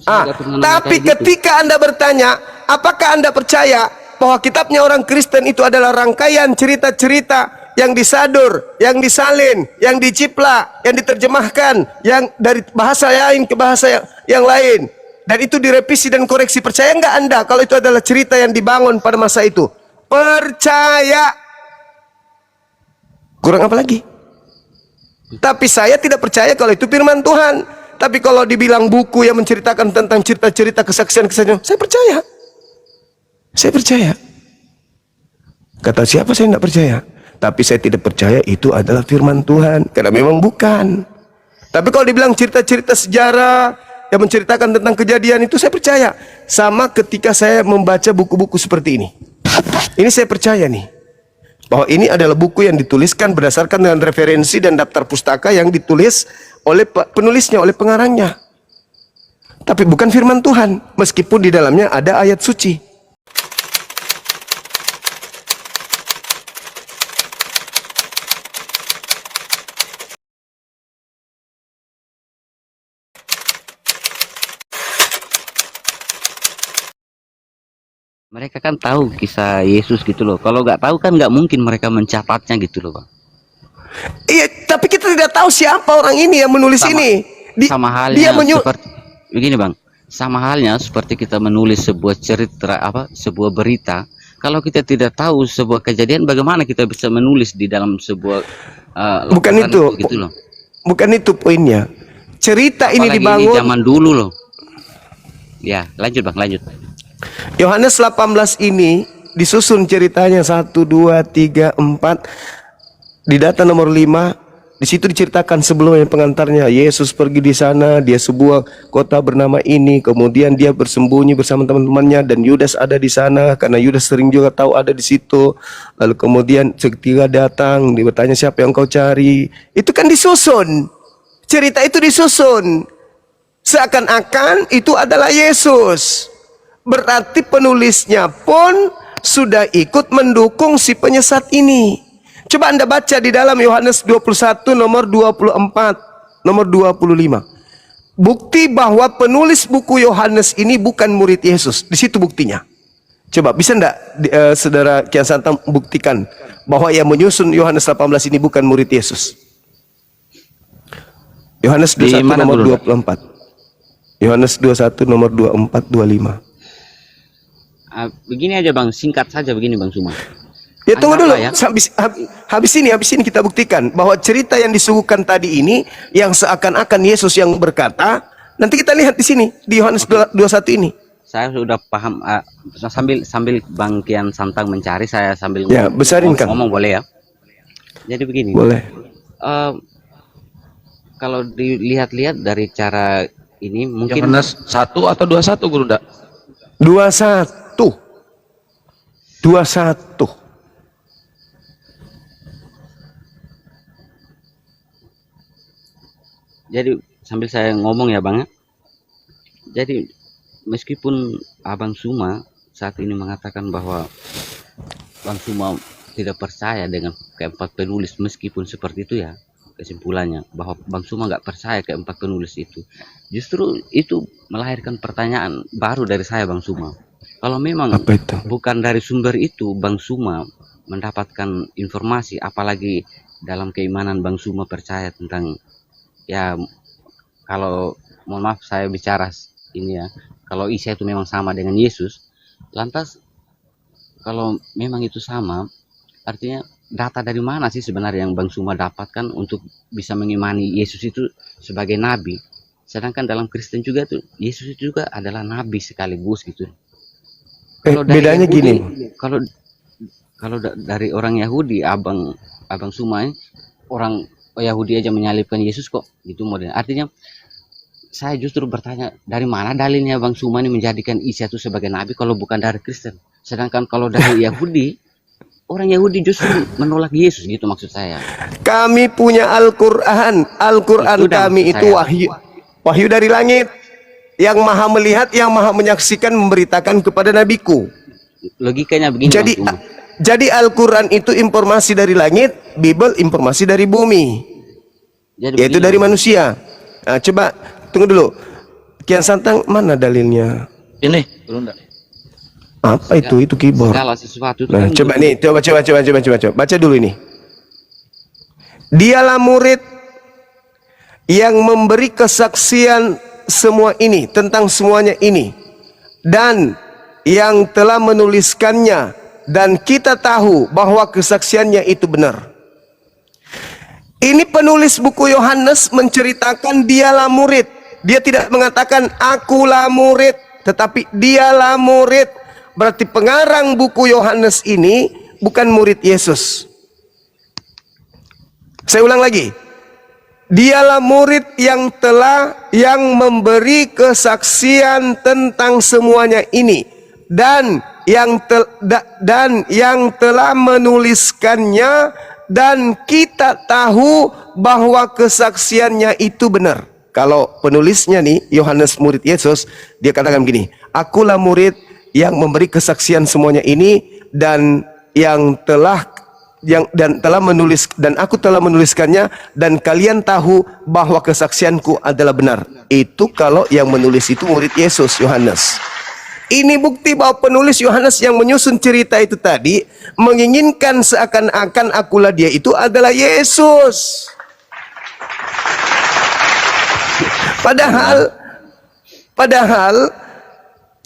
Tapi ketika Anda bertanya, apakah Anda percaya bahwa kitabnya orang Kristen itu adalah rangkaian cerita-cerita yang disadur, yang disalin, yang diciplak, yang diterjemahkan, yang dari bahasa lain ke bahasa yang lain, dan itu direvisi dan koreksi? Percaya nggak Anda kalau itu adalah cerita yang dibangun pada masa itu? Percaya. Kurang apa lagi? Tapi saya tidak percaya kalau itu firman Tuhan. Tapi kalau dibilang buku yang menceritakan tentang cerita-cerita kesaksian-kesaksian, saya percaya. Saya percaya. Kata siapa saya tidak percaya? Tapi saya tidak percaya itu adalah firman Tuhan, karena memang bukan. Tapi kalau dibilang cerita-cerita sejarah yang menceritakan tentang kejadian, itu saya percaya. Sama ketika saya membaca buku-buku seperti ini. Ini saya percaya nih, bahwa ini adalah buku yang dituliskan berdasarkan dengan referensi dan daftar pustaka yang ditulis oleh penulisnya, oleh pengarangnya. Tapi bukan firman Tuhan, meskipun di dalamnya ada ayat suci. Mereka kan tahu kisah Yesus gitu loh. Kalau nggak tahu kan nggak mungkin mereka mencatatnya gitu loh, Bang. Iya, tapi kita tidak tahu siapa orang ini yang menulis ini. Sama halnya seperti begini, Bang. Sama halnya seperti kita menulis sebuah cerita sebuah berita. Kalau kita tidak tahu sebuah kejadian, bagaimana kita bisa menulis di dalam sebuah bukan itu gitu loh. Bukan itu poinnya. Cerita apalagi ini dibangun ini zaman dulu loh. Ya, lanjut Bang, lanjut. Yohanes 18 ini disusun ceritanya 1, 2, 3, 4. Di data nomor 5, di situ diceritakan sebelumnya pengantarnya. Yesus pergi di sana, dia sebuah kota bernama ini, kemudian dia bersembunyi bersama teman-temannya, dan Yudas ada di sana karena Yudas sering juga tahu ada di situ. Lalu kemudian ketika datang, dia bertanya, siapa yang kau cari? Itu kan disusun. Cerita itu disusun. Seakan-akan itu adalah Yesus. Berarti penulisnya pun sudah ikut mendukung si penyesat ini. Coba Anda baca di dalam Yohanes 21 nomor 24, nomor 25. Bukti bahwa penulis buku Yohanes ini bukan murid Yesus. Di situ buktinya. Coba bisa enggak saudara Kian Santang buktikan bahwa yang menyusun Yohanes 18 ini bukan murid Yesus? Yohanes 21 nomor 24. Yohanes 21 nomor 24, 25. Begini aja Bang, singkat saja begini Bang Suma. Ya tunggu dulu, ya. Habis ini kita buktikan bahwa cerita yang disuguhkan tadi ini yang seakan-akan Yesus yang berkata, nanti kita lihat di sini di Yohanes 21 ini. Saya sudah paham, sambil Bang Kian Santang mencari, saya sambil ya, ngomong boleh ya. Jadi begini. Boleh. Kalau dilihat-lihat dari cara ini mungkin Yohanes 1 atau 21 Guru Ndak? 21. Jadi sambil saya ngomong ya Bang. Jadi meskipun Abang Suma saat ini mengatakan bahwa Bang Suma tidak percaya dengan keempat penulis, meskipun seperti itu ya kesimpulannya, bahwa Bang Suma nggak percaya keempat penulis itu, justru itu melahirkan pertanyaan baru dari saya Bang Suma. Kalau memang bukan dari sumber itu Bang Suma mendapatkan informasi, apalagi dalam keimanan Bang Suma percaya tentang, ya kalau mohon maaf saya bicara ini ya, kalau Isa itu memang sama dengan Yesus, lantas kalau memang itu sama, artinya data dari mana sih sebenarnya yang Bang Suma dapatkan untuk bisa mengimani Yesus itu sebagai nabi? Sedangkan dalam Kristen juga tuh Yesus itu juga adalah nabi sekaligus gitu. Kalau bedanya Yahudi, gini. Kalau dari orang Yahudi, Abang Suma orang Yahudi aja menyalibkan Yesus kok gitu model. Artinya saya justru bertanya, dari mana dalilnya Bang Suma ini menjadikan Isa itu sebagai nabi kalau bukan dari Kristen? Sedangkan kalau dari Yahudi, orang Yahudi justru menolak Yesus gitu maksud saya. Kami punya Al-Qur'an. Al-Qur'an kami itu wahyu dari langit. Yang maha melihat, yang maha menyaksikan, memberitakan kepada nabiku. Logikanya begini. Jadi Al-Quran itu informasi dari langit, Bible informasi dari bumi, yaitu dari manusia. Nah, coba tunggu dulu. Kian Santang mana dalilnya? Ini, Guru Nda. Apa itu? Itu keyboard. Segala sesuatu itu Nah, kan coba nih, coba. Baca dulu ini. Dialah murid yang memberi kesaksian semua ini, tentang semuanya ini, dan yang telah menuliskannya, dan kita tahu bahwa kesaksiannya itu benar. Ini penulis buku Yohanes menceritakan dialah murid. Dia tidak mengatakan akulah murid, tetapi dialah murid. Berarti pengarang buku Yohanes ini bukan murid Yesus. Saya ulang lagi. Dialah murid yang memberi kesaksian tentang semuanya ini, dan yang telah menuliskannya, dan kita tahu bahwa kesaksiannya itu benar. Kalau penulisnya nih, Yohanes murid Yesus, dia katakan begini, akulah murid yang memberi kesaksian semuanya ini, dan aku telah menuliskannya, dan kalian tahu bahwa kesaksianku adalah benar. Itu kalau yang menulis itu murid Yesus, Yohanes. Ini bukti bahwa penulis Yohanes yang menyusun cerita itu tadi menginginkan seakan-akan akulah dia itu adalah Yesus. Padahal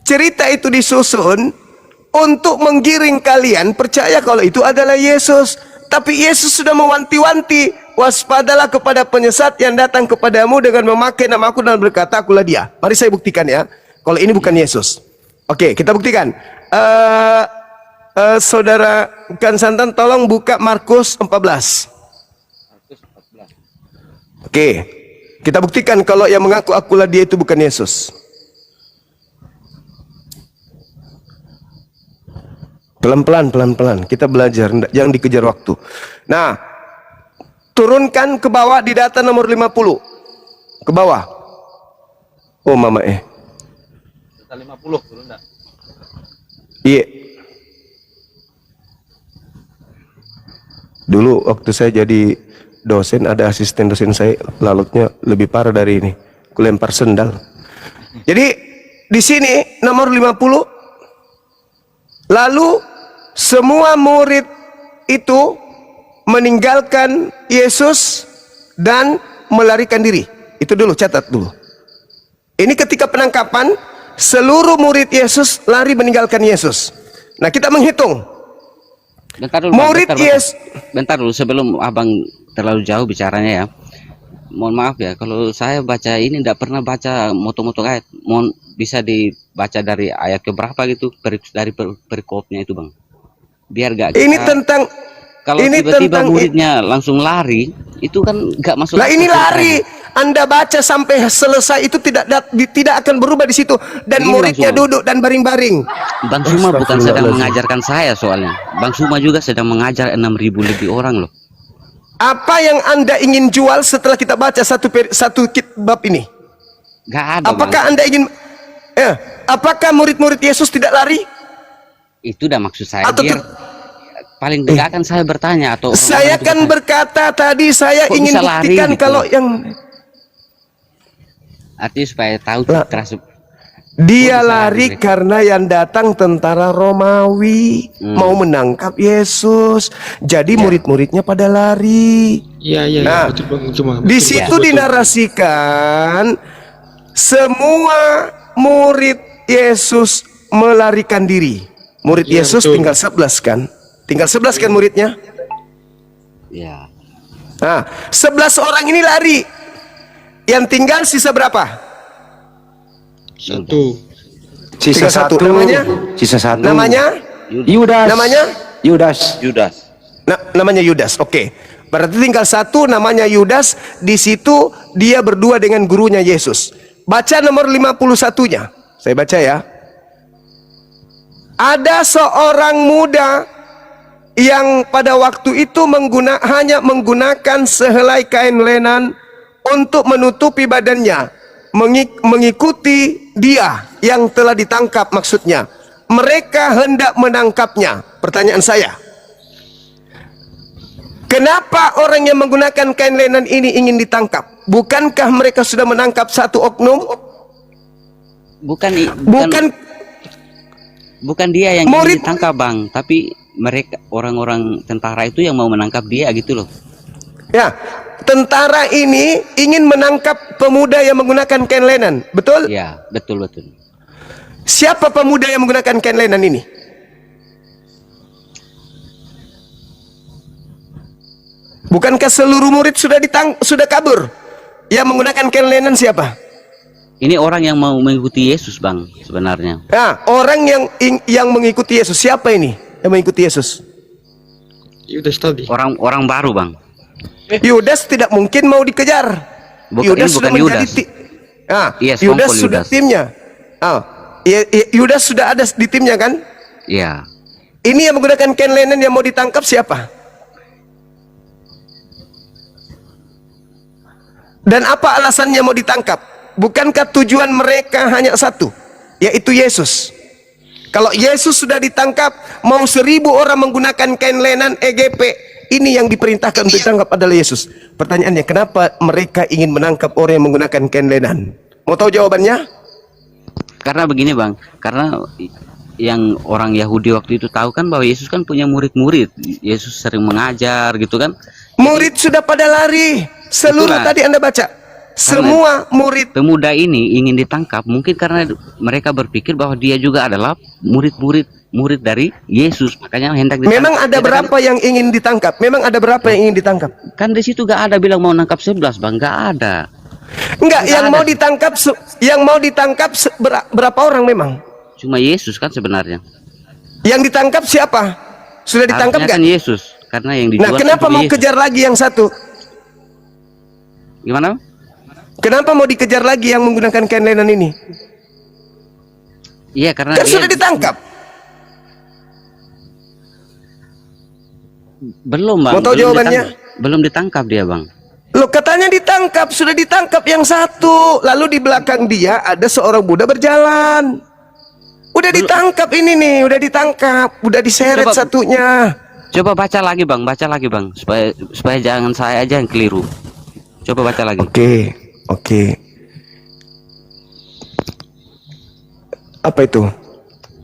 cerita itu disusun untuk menggiring kalian percaya kalau itu adalah Yesus. Tapi Yesus sudah mewanti-wanti, waspadalah kepada penyesat yang datang kepadamu dengan memakai namaku dan berkata akulah dia. Mari saya buktikan ya, kalau ini bukan Yesus. Oke, kita buktikan. Saudara Kian Santang tolong buka Markus 14. Oke, kita buktikan kalau yang mengaku akulah dia itu bukan Yesus. Pelan-pelan. Kita belajar, jangan dikejar waktu. Nah, turunkan ke bawah di data nomor 50. Ke bawah. Oh, mama Data 50, Guru Nda. Iya. Dulu waktu saya jadi dosen, ada asisten dosen saya lalutnya lebih parah dari ini. Kulempar sendal. Jadi di sini nomor 50. Lalu semua murid itu meninggalkan Yesus dan melarikan diri. Itu dulu, catat dulu. Ini ketika penangkapan, seluruh murid Yesus lari meninggalkan Yesus. Nah, kita menghitung. Bentar dulu sebelum abang terlalu jauh bicaranya ya. Mohon maaf ya, kalau saya baca ini tidak pernah baca moto-moto ayat. Mohon bisa dibaca dari ayat keberapa gitu, dari perikopnya itu bang. Biar gak kita, ini tentang kalau tiba-tiba muridnya langsung lari, itu kan gak masuk. Lah ini lari, Anda baca sampai selesai itu tidak akan berubah di situ, dan ini muridnya langsung duduk dan baring-baring. Bang Suma bukan sedang mengajarkan saya soalnya. Bang Suma juga sedang mengajar 6.000 lebih orang loh. Apa yang Anda ingin jual setelah kita baca satu bab ini? Gak ada. Apakah Anda ingin apakah murid-murid Yesus tidak lari? Itu udah maksud saya. Atau biar paling tidak akan saya bertanya atau saya kan berkata tadi saya ingin buktikan gitu, kalau yang artinya supaya tahu dia lari karena yang datang tentara Romawi mau menangkap Yesus. Jadi murid-muridnya pada lari. Iya. Nah, di situ dinarasikan semua murid Yesus melarikan diri. Murid Yesus betul. Tinggal 11 kan? Tinggal 11 kan muridnya? Iya. Nah, 11 orang ini lari. Yang tinggal sisa berapa? Satu. Sisa satu. Namanya? Sisa satu. Namanya? Yudas. Namanya? Yudas. Namanya Yudas. Oke. Berarti tinggal satu namanya Yudas. Di situ dia berdua dengan gurunya Yesus. Baca nomor 51-nya. Saya baca ya. Ada seorang muda yang pada waktu itu hanya menggunakan sehelai kain lenan untuk menutupi badannya, mengikuti dia yang telah ditangkap. Maksudnya mereka hendak menangkapnya. Pertanyaan saya, kenapa orang yang menggunakan kain lenan ini ingin ditangkap? Bukankah mereka sudah menangkap satu oknum? Bukan bukan dia yang murid. ingin ditangkap bang, tapi mereka orang-orang tentara itu yang mau menangkap dia gitu loh. Ya, tentara ini ingin menangkap pemuda yang menggunakan kain lenan, betul? Ya, betul betul. Siapa pemuda yang menggunakan kain lenan ini? Bukankah seluruh murid sudah kabur? Yang menggunakan kain lenan siapa? Ini orang yang mau mengikuti Yesus bang sebenarnya. Nah, orang yang mengikuti Yesus siapa ini? Yang mengikuti Yesus? Yudas tadi. Orang baru bang. Yudas tidak mungkin mau dikejar. Yudas sudah menjadi Yes, Yudas Kompol sudah Yudas. timnya. Yudas sudah ada di timnya kan? Iya. Ini yang menggunakan kain linen yang mau ditangkap siapa? Dan apa alasannya mau ditangkap? Bukankah tujuan mereka hanya satu, yaitu Yesus? Kalau Yesus sudah ditangkap, mau 1000 orang menggunakan kain lenan EGP, ini yang diperintahkan untuk ditangkap adalah Yesus. Pertanyaannya, kenapa mereka ingin menangkap orang yang menggunakan kain lenan? Mau tahu jawabannya? Karena begini bang, karena yang orang Yahudi waktu itu tahu kan bahwa Yesus kan punya murid-murid. Yesus sering mengajar gitu kan. Murid sudah pada lari. Seluruh Itulah. tadi Anda baca. Semua murid. Pemuda ini ingin ditangkap mungkin karena mereka berpikir bahwa dia juga adalah murid dari Yesus, makanya hendak ditangkap. Memang ada berapa yang ingin ditangkap? Memang ada berapa yang ingin ditangkap? Kan di situ gak ada bilang mau nangkap 11 bang, gak ada. Enggak, Nggak yang ada. mau ditangkap berapa orang memang? Cuma Yesus kan sebenarnya. Yang ditangkap siapa? Sudah ditangkap Harusnya kan? kan Yesus, karena yang Nah, dijual kenapa kan mau Yesus. kejar lagi yang satu? Gimana? Kenapa mau dikejar lagi yang menggunakan kain lenan ini? Iya karena Kan dia sudah ditangkap. belum bang. Mau tahu jawabannya? Belum ditangkap dia bang. Loh, katanya ditangkap, sudah ditangkap yang satu. Lalu di belakang dia ada seorang Buddha berjalan. Udah ditangkap ini nih, udah ditangkap, udah diseret Coba- satunya. Coba baca lagi bang, supaya jangan saya aja yang keliru. Coba baca lagi. Oke. Apa itu?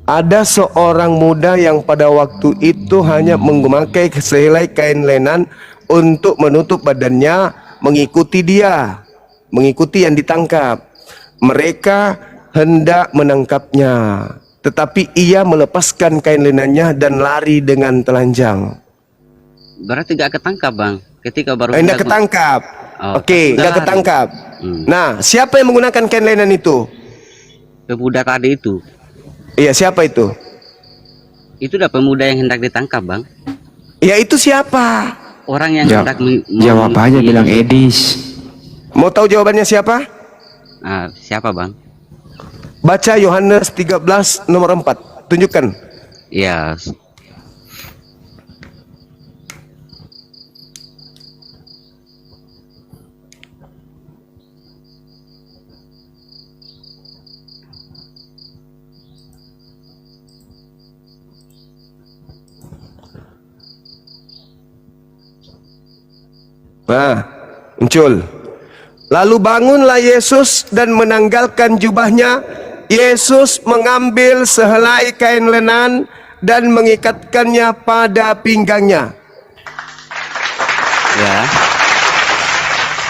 Ada seorang muda yang pada waktu itu hanya memakai sehelai kain lenan untuk menutup badannya, mengikuti dia, mengikuti yang ditangkap. Mereka hendak menangkapnya, tetapi ia melepaskan kain lenannya dan lari dengan telanjang. Berarti gak ketangkap bang. Ketika baru Hendak ketangkap. Oh, Oke, sudah nggak lari. ketangkap. Hmm. Nah, siapa yang menggunakan kain lenan itu? Pemuda tadi itu. Iya, siapa itu? Itu udah pemuda yang hendak ditangkap bang. Ya, itu siapa? Orang yang hendak Jawab aja bilang Edis. Mau tahu jawabannya siapa? Siapa bang? Baca Yohanes 13 nomor 4. Tunjukkan. Ya. Nah, muncul. Lalu bangunlah Yesus dan menanggalkan jubahnya. Yesus mengambil sehelai kain lenan dan mengikatkannya pada pinggangnya. Ya.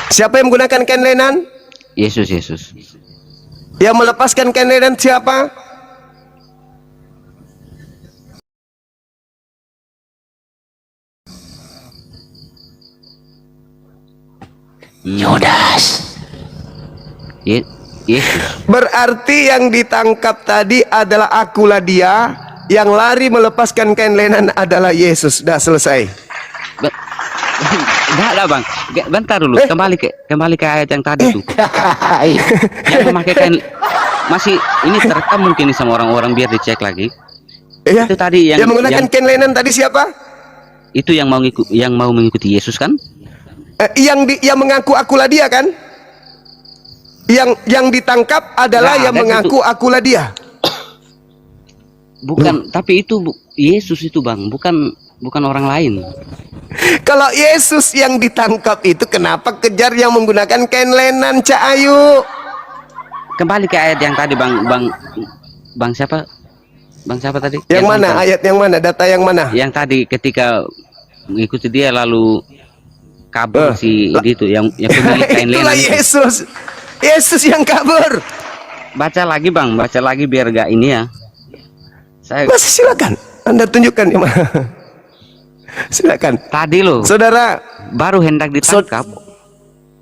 Siapa yang menggunakan kain lenan? Yesus. Yang melepaskan kain lenan siapa? Yudas. Yesus. Berarti yang ditangkap tadi adalah akulah dia, yang lari melepaskan kain lenan adalah Yesus. Sudah selesai. Enggak ada bang. Bentar dulu. Kembali ke ayat yang tadi tuh. Yang memakai kain masih ini terekam mungkin sama orang-orang biar dicek lagi. Ya, Itu tadi yang menggunakan kain lenan tadi siapa? itu yang mau mengikuti Yesus kan? Yang mengaku akulah dia kan? Yang ditangkap adalah Nah, yang dan mengaku akulah dia. Bukan, tapi itu Yesus itu bang, bukan orang lain. Kalau Yesus yang ditangkap itu, kenapa kejar yang menggunakan kain lenan, Cak Ayu? kembali ke ayat yang tadi bang siapa? Bang siapa tadi? Yang mana? tentang- Ayat yang mana? Data yang mana? Yang tadi ketika mengikuti dia lalu kabur si itu yang pemilik kain Itulah lenan itu. Yesus. Yesus yang kabur. Baca lagi bang, baca lagi biar gak ini ya. Saya Masih silakan. Anda tunjukkan yang mana. Silakan. tadi loh Saudara, baru hendak ditangkap.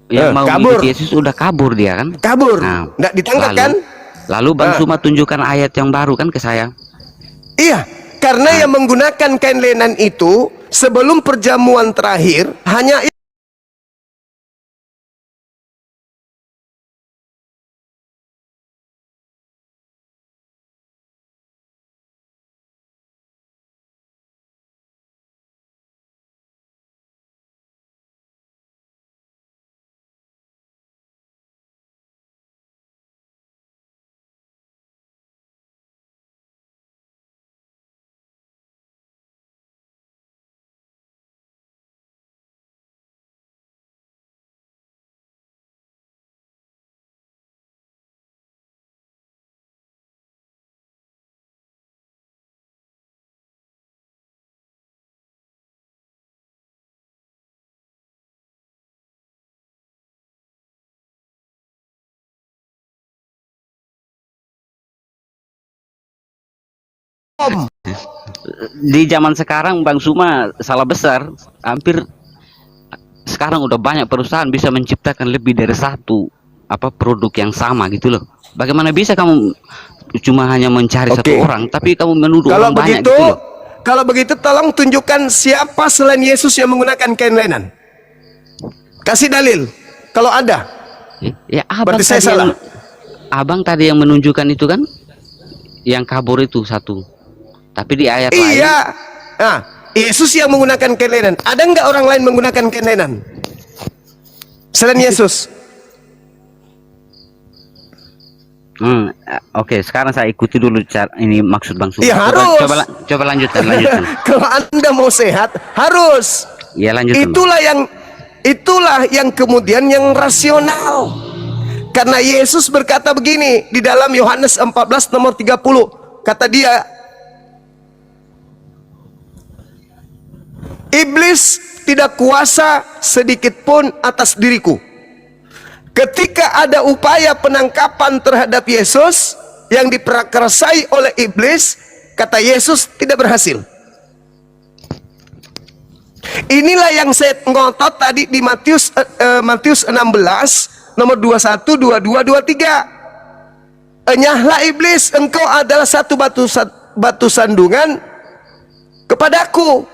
Yang mau kabur. mengikuti Yesus udah kabur dia kan. kabur. Nah, Nggak ditangkap lalu- kan? Lalu Bang Suma tunjukkan ayat yang baru kan ke saya. Iya, karena yang menggunakan kain lenan itu sebelum perjamuan terakhir hanya Di zaman sekarang Bang Suma salah besar. Hampir sekarang udah banyak perusahaan bisa menciptakan lebih dari satu produk yang sama gitu loh. Bagaimana bisa kamu cuma hanya mencari Oke. satu orang tapi kamu menuduh kalau orang banyak begitu, gitu loh. kalau begitu tolong tunjukkan siapa selain Yesus yang menggunakan kain lenan. Kasih dalil. Kalau ada. Ya abang Berarti saya tadi salah. abang tadi yang menunjukkan itu kan yang kabur itu satu. Tapi di ayat lain Iya. Nah, Yesus yang menggunakan kain lenan. Ada nggak orang lain menggunakan kain lenan? Selain Yesus. Oke, sekarang saya ikuti dulu cara ini maksud Bang Suma. Iya, harus. Coba lanjutkan. Kalau Anda mau sehat, harus. Ya lanjutkan. Bang. Itulah yang kemudian yang rasional. Karena Yesus berkata begini di dalam Yohanes 14 nomor 30. Kata dia, iblis tidak kuasa sedikit pun atas diriku. Ketika ada upaya penangkapan terhadap Yesus yang diprakarsai oleh iblis, kata Yesus tidak berhasil. Inilah yang saya ngotot tadi di Matius 16 nomor 21, 22, 23. Enyahlah iblis, engkau adalah satu batu sandungan kepadaku.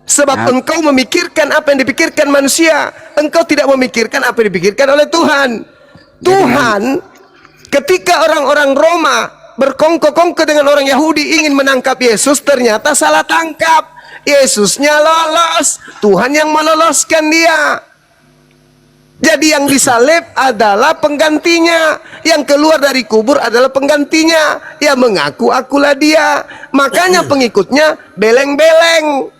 Sebab engkau memikirkan apa yang dipikirkan manusia, engkau tidak memikirkan apa yang dipikirkan oleh Tuhan. Tuhan, ketika orang-orang Roma berkongko-kongko dengan orang Yahudi ingin menangkap Yesus, ternyata salah tangkap. Yesusnya lolos, Tuhan yang meloloskan dia. Jadi yang disalib adalah penggantinya, yang keluar dari kubur adalah penggantinya, yang mengaku akulah dia. Makanya pengikutnya beleng-beleng.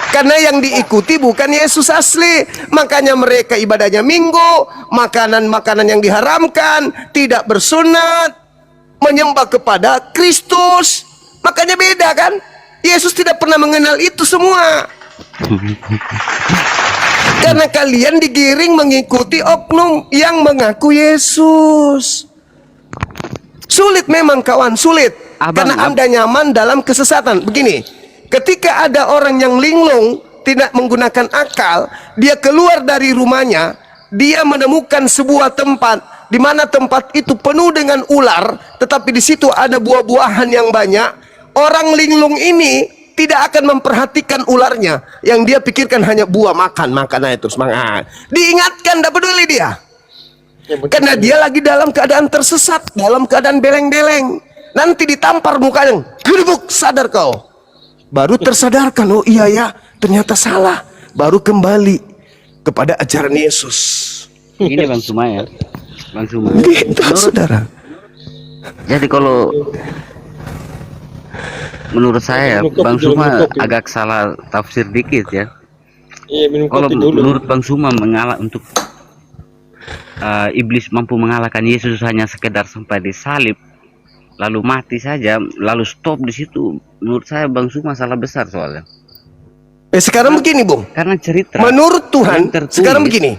Karena yang diikuti bukan Yesus asli. Makanya mereka ibadahnya minggu, makanan-makanan yang diharamkan, tidak bersunat, menyembah kepada Kristus. Makanya beda kan? Yesus tidak pernah mengenal itu semua. Karena kalian digiring mengikuti oknum yang mengaku Yesus. Sulit memang kawan, sulit. Karena Anda nyaman dalam kesesatan. Begini, ketika ada orang yang linglung, tidak menggunakan akal, dia keluar dari rumahnya, dia menemukan sebuah tempat di mana tempat itu penuh dengan ular, tetapi di situ ada buah-buahan yang banyak. Orang linglung ini tidak akan memperhatikan ularnya, yang dia pikirkan hanya buah, makan aja terus semangat. Diingatkan, tidak peduli dia. Karena dia lagi dalam keadaan tersesat, dalam keadaan beleng-beleng. Nanti ditampar mukanya, gerbuk, sadar kau. Baru tersadarkan, oh iya ya, ternyata salah. Baru kembali kepada ajaran Yesus. Ini Bang Suma ya, Bang Suma. Gitu, saudara. Jadi kalau menurut saya Bang Suma agak salah tafsir dikit ya. Iya, minum Kalau kopi dulu. menurut Bang Suma mengalah untuk iblis mampu mengalahkan Yesus hanya sekedar sampai disalib lalu mati saja lalu stop di situ, menurut saya Bang Su masalah besar soalnya. Sekarang begini, Bung. Karena cerita Menurut Tuhan, yang tertulis, sekarang begini.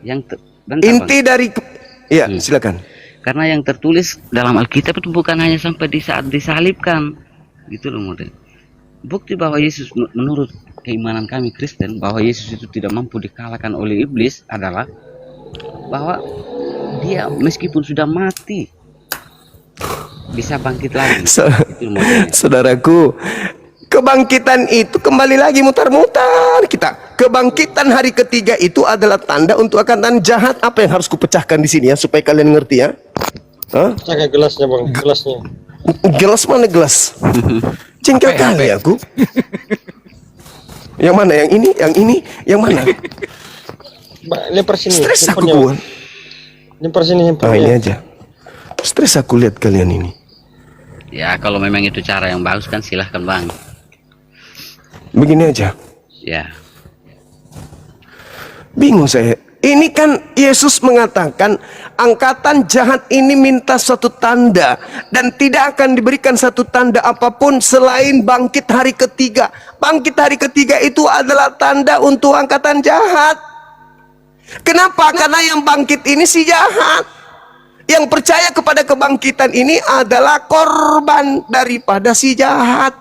Bentar, Inti Bang. dari ya, silakan. Karena yang tertulis dalam Alkitab itu bukan hanya sampai di saat disalibkan, gitu loh model. Bukti bahwa Yesus menurut keimanan kami Kristen bahwa Yesus itu tidak mampu dikalahkan oleh iblis adalah bahwa dia meskipun sudah mati bisa bangkit lagi. Itu modelnya. Saudaraku, kebangkitan itu kembali lagi mutar-mutar kita. Kebangkitan hari ketiga itu adalah tanda untuk angkatan jahat. Apa yang harus kupecahkan di sini ya supaya kalian ngerti ya? Hah? Pakai gelasnya bang, gelasnya. Gelas mana gelas? Jengkel kali aku. Yang mana? Yang ini? Yang ini? Yang mana? Lempar sini. Stres aku handphonenya, gua. Bang. Lempar sini Ah, handphonenya. ini aja. Stres aku lihat kalian ini. Ya kalau memang itu cara yang bagus kan silahkan Bang. Begini aja. Ya. Bingung saya. Ini kan Yesus mengatakan angkatan jahat ini minta suatu tanda dan tidak akan diberikan satu tanda apapun selain bangkit hari ketiga. Bangkit hari ketiga itu adalah tanda untuk angkatan jahat. Kenapa? Karena yang bangkit ini si jahat. Yang percaya kepada kebangkitan ini adalah korban daripada si jahat.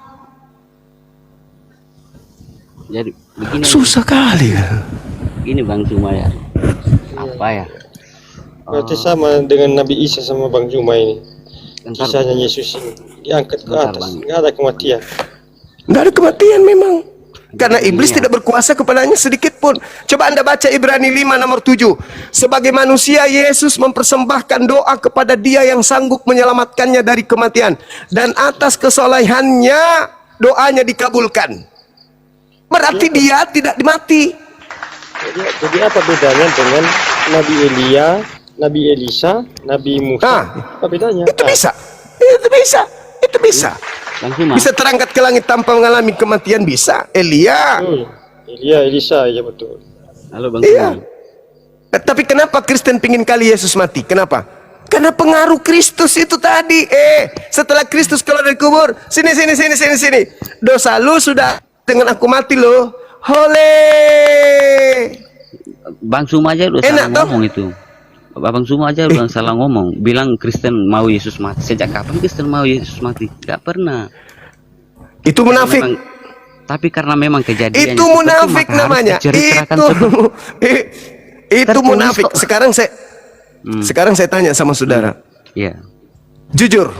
Jadi begini. Susah kali kan. Ini Bang Cuma ya. Apa ya? Berarti sama dengan Nabi Isa sama Bang Juma ini. Bentar, Kisahnya Yesus ini diangkat ke Bentar, atas, Bang. nggak ada kematian. Nggak ada kematian memang. Karena iblis Iya. tidak berkuasa kepadanya sedikit pun. Coba Anda baca Ibrani 5 nomor 7. Sebagai manusia Yesus mempersembahkan doa kepada Dia yang sanggup menyelamatkannya dari kematian. Dan atas kesolehannya doanya dikabulkan. Berarti dia tidak mati. Jadi apa bedanya dengan Nabi Elia, Nabi Elisa, Nabi Musa? Ah, Apa bedanya? Itu bisa. Itu bisa. Itu bisa. Bang Cuma. Bisa terangkat ke langit tanpa mengalami kematian, bisa. Elia. Elia, Elisa, ya betul. Halo Bang Iya. Cuma. Tapi kenapa Kristen pingin kali Yesus mati? Kenapa? Karena pengaruh Kristus itu tadi. Setelah Kristus keluar dari kubur, sini. Dosa lu sudah dengan aku mati loh. Hole. Bang Cuma aja udah Enak salah toh? ngomong itu. Bang Cuma aja udah salah ngomong. Bilang Kristen mau Yesus mati. Sejak kapan Kristen mau Yesus mati? Gak pernah. Itu munafik. Tapi karena memang kejadiannya Itu munafik namanya. Itu munafik. kok. Sekarang saya tanya sama saudara. Iya. Jujur.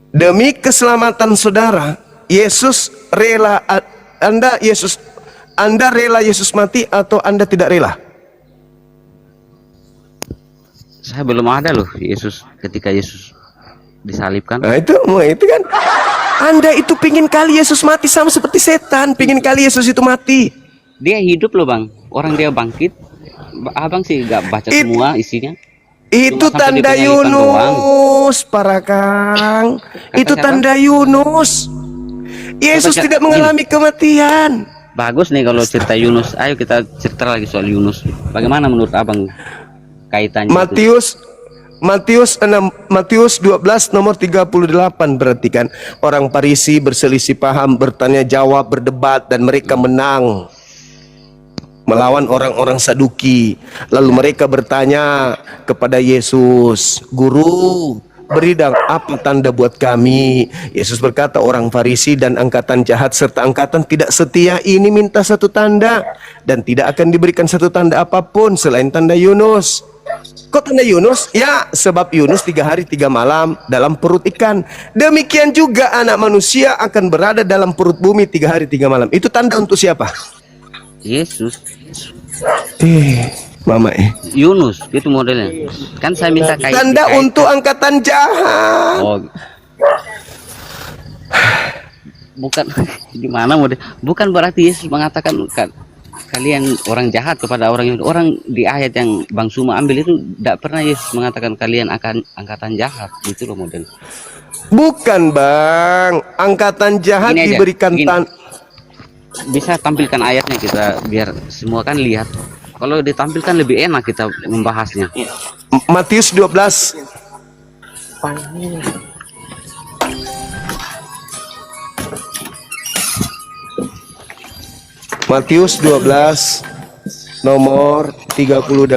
Demi keselamatan saudara, Yesus rela Anda rela Yesus mati atau Anda tidak rela? Saya belum ada loh Yesus ketika Yesus disalibkan. Nah itu kan Anda itu pingin kali Yesus mati sama seperti setan, pingin kali Yesus itu mati. Dia hidup loh Bang. Orang dia bangkit. Abang sih gak baca semua isinya. Itu Cuma sampai tanda di penyalipan Yunus, para Kang. Itu siapa? tanda Yunus. Yesus Kata- tidak mengalami kematian. Bagus nih kalau cerita Yunus. Ayo kita cerita lagi soal Yunus. Bagaimana menurut Abang kaitannya? itu? Matius 12 nomor 38 berarti kan orang Farisi berselisih paham, bertanya jawab, berdebat dan mereka menang melawan orang-orang Saduki. Lalu mereka bertanya kepada Yesus, "Guru, beri dong apa tanda buat kami?" Yesus berkata, "Orang Farisi dan angkatan jahat serta angkatan tidak setia ini minta satu tanda dan tidak akan diberikan satu tanda apapun selain tanda Yunus." Kok tanda Yunus? Ya, sebab Yunus 3 hari 3 malam dalam perut ikan. Demikian juga anak manusia akan berada dalam perut bumi 3 hari 3 malam. Itu tanda untuk siapa? Yesus. Mama Yunus itu modelnya. Kan saya minta tanda untuk angkatan jahat. Oh. Bukan gimana model? Bukan berarti Yesus mengatakan kalian orang jahat kepada orang yang orang di ayat yang Bang Suma ambil itu tidak pernah Yesus mengatakan kalian akan angkatan jahat itu loh model. Bukan Bang, angkatan jahat Gini aja, diberikan gini. Bisa tampilkan ayatnya kita biar semua kan lihat Kalau ditampilkan lebih enak kita membahasnya. Matius 12. Matius 12 nomor 38.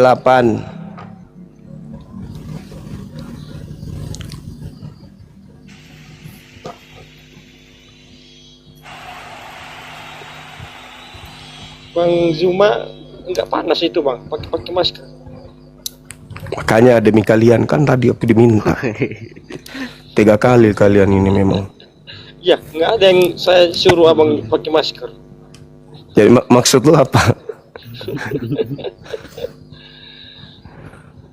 Bang Zuma nggak panas itu bang, pakai masker. Makanya demi kalian kan tadi aku diminta. 3 kali kalian ini memang. Ya, nggak ada yang saya suruh abang pakai masker. Jadi maksud lu apa?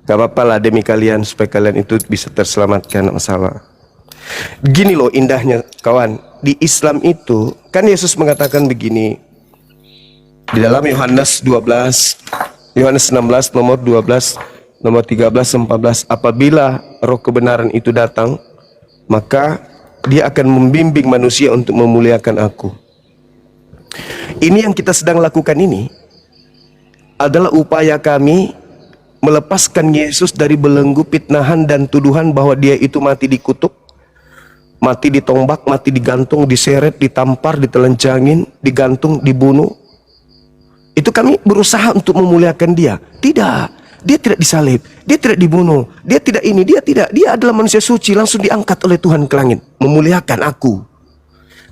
Gak apa-apa lah demi kalian supaya kalian itu bisa terselamatkan, masalah. Gini loh indahnya kawan, di Islam itu kan Yesus mengatakan begini di dalam Yohanes 16 nomor 12 nomor 13 14, apabila roh kebenaran itu datang maka dia akan membimbing manusia untuk memuliakan aku. Ini yang kita sedang lakukan ini adalah upaya kami melepaskan Yesus dari belenggu fitnahan dan tuduhan bahwa dia itu mati dikutuk, mati ditombak, mati digantung, diseret, ditampar, ditelanjangin, digantung, dibunuh. Itu kami berusaha untuk memuliakan dia. Tidak, dia tidak disalib, dia tidak dibunuh, dia tidak ini, dia tidak. Dia adalah manusia suci, langsung diangkat oleh Tuhan ke langit, memuliakan aku.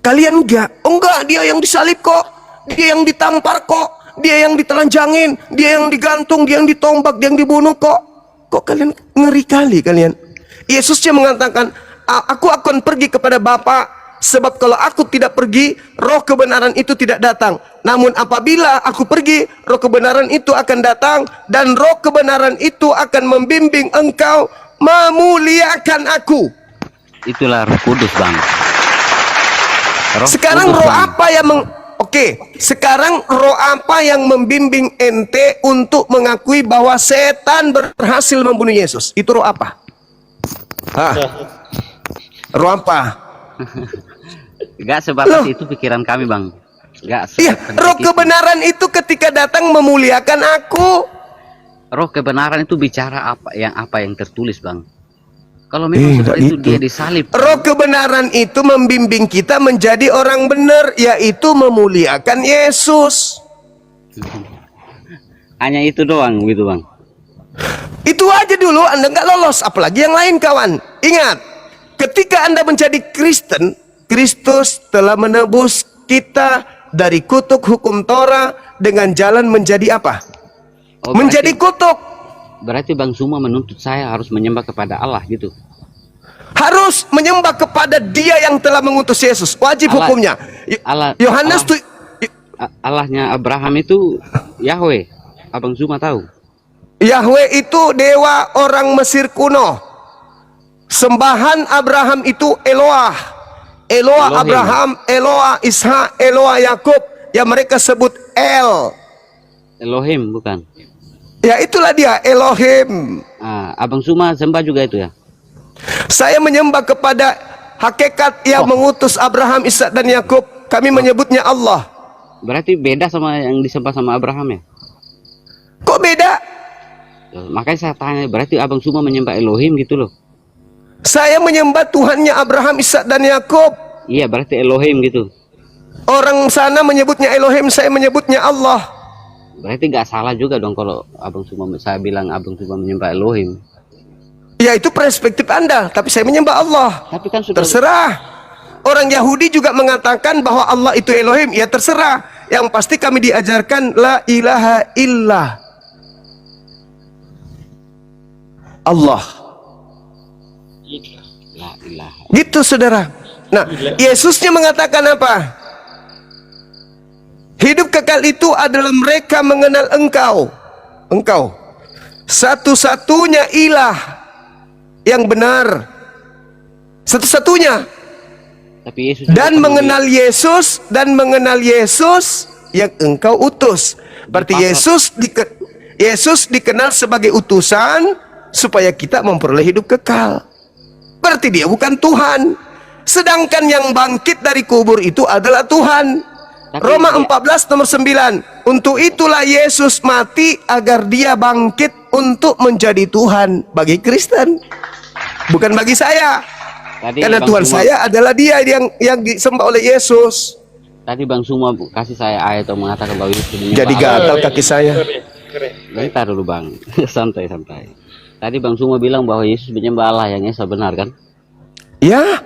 Kalian enggak, oh enggak, dia yang disalib kok, dia yang ditampar kok, dia yang ditelanjangin, dia yang digantung, dia yang ditombak, dia yang dibunuh kok. Kok kalian ngeri kali kalian. Yesusnya mengatakan, aku akan pergi kepada Bapa. Sebab kalau aku tidak pergi, roh kebenaran itu tidak datang. Namun apabila aku pergi, roh kebenaran itu akan datang. Dan roh kebenaran itu akan membimbing engkau memuliakan aku. Itulah Roh Kudus bang. Sekarang roh apa yang sekarang roh apa yang membimbing ente untuk mengakui bahwa setan berhasil membunuh Yesus? Itu roh apa? Hah? Roh apa? Gak sebatas itu pikiran kami bang. Gak iya, roh kebenaran itu ketika datang memuliakan aku. Roh kebenaran itu bicara apa yang tertulis bang. Kalau memang seperti itu dia disalib. Roh kebenaran itu membimbing kita menjadi orang benar, yaitu memuliakan Yesus. Hanya itu doang gitu bang. Itu aja dulu, Anda nggak lolos, apalagi yang lain kawan. Ingat, ketika Anda menjadi Kristen, Kristus telah menebus kita dari kutuk hukum Torah dengan jalan menjadi apa? Menjadi kutuk. Berarti Bang Zuma menuntut saya harus menyembah kepada Allah gitu. Harus menyembah kepada Dia yang telah mengutus Yesus. Wajib hukumnya. Yohanes tuh Allahnya Abraham itu Yahweh. Abang Zuma tahu? Yahweh itu dewa orang Mesir kuno. Sembahan Abraham itu Eloah. Eloah Abraham, Eloah Ishak, Eloah Yakub, yang mereka sebut Elohim bukan? Ya itulah dia Elohim. Abang Zuma sembah juga itu ya? Saya menyembah kepada hakikat yang mengutus Abraham, Ishak dan Yakub. Kami menyebutnya Allah. Berarti beda sama yang disembah sama Abraham ya? Kok beda? Makanya saya tanya, berarti Abang Zuma menyembah Elohim gitu loh. Saya menyembah Tuhannya Abraham, Ishak dan Yakub. Iya, berarti Elohim gitu. Orang sana menyebutnya Elohim, saya menyebutnya Allah. Berarti nggak salah juga dong kalau Abang Zuma, saya bilang Abang Zuma menyembah Elohim. Ya itu perspektif Anda, tapi saya menyembah Allah. Tapi kan sudah terserah. Orang Yahudi juga mengatakan bahwa Allah itu Elohim. Ya terserah. Yang pasti kami diajarkan la ilaha illallah. Allah. La ilaha. Gitu saudara. Nah, Yesusnya mengatakan apa? Hidup kekal itu adalah mereka mengenal engkau satu-satunya ilah yang benar, satu-satunya. Tapi Yesus dan mengenal Yesus yang engkau utus. Berarti Yesus dikenal sebagai utusan supaya kita memperoleh hidup kekal. Berarti dia bukan Tuhan. Sedangkan yang bangkit dari kubur itu adalah Tuhan. Tapi Roma dia- 14 nomor 9. Untuk itulah Yesus mati agar dia bangkit untuk menjadi Tuhan bagi Kristen. Bukan bagi saya. tadi Karena Bang Tuhan Suma, saya adalah dia yang disembah oleh Yesus. tadi Bang Suma kasih saya ayat yang mengatakan bahwa Yesus menyembah Jadi Allah. gatal kaki saya. Bentar dulu Bang, santai-santai. Tadi Bang Suma bilang bahwa Yesus menyembah Allah yang Esa, benar kan? Ya,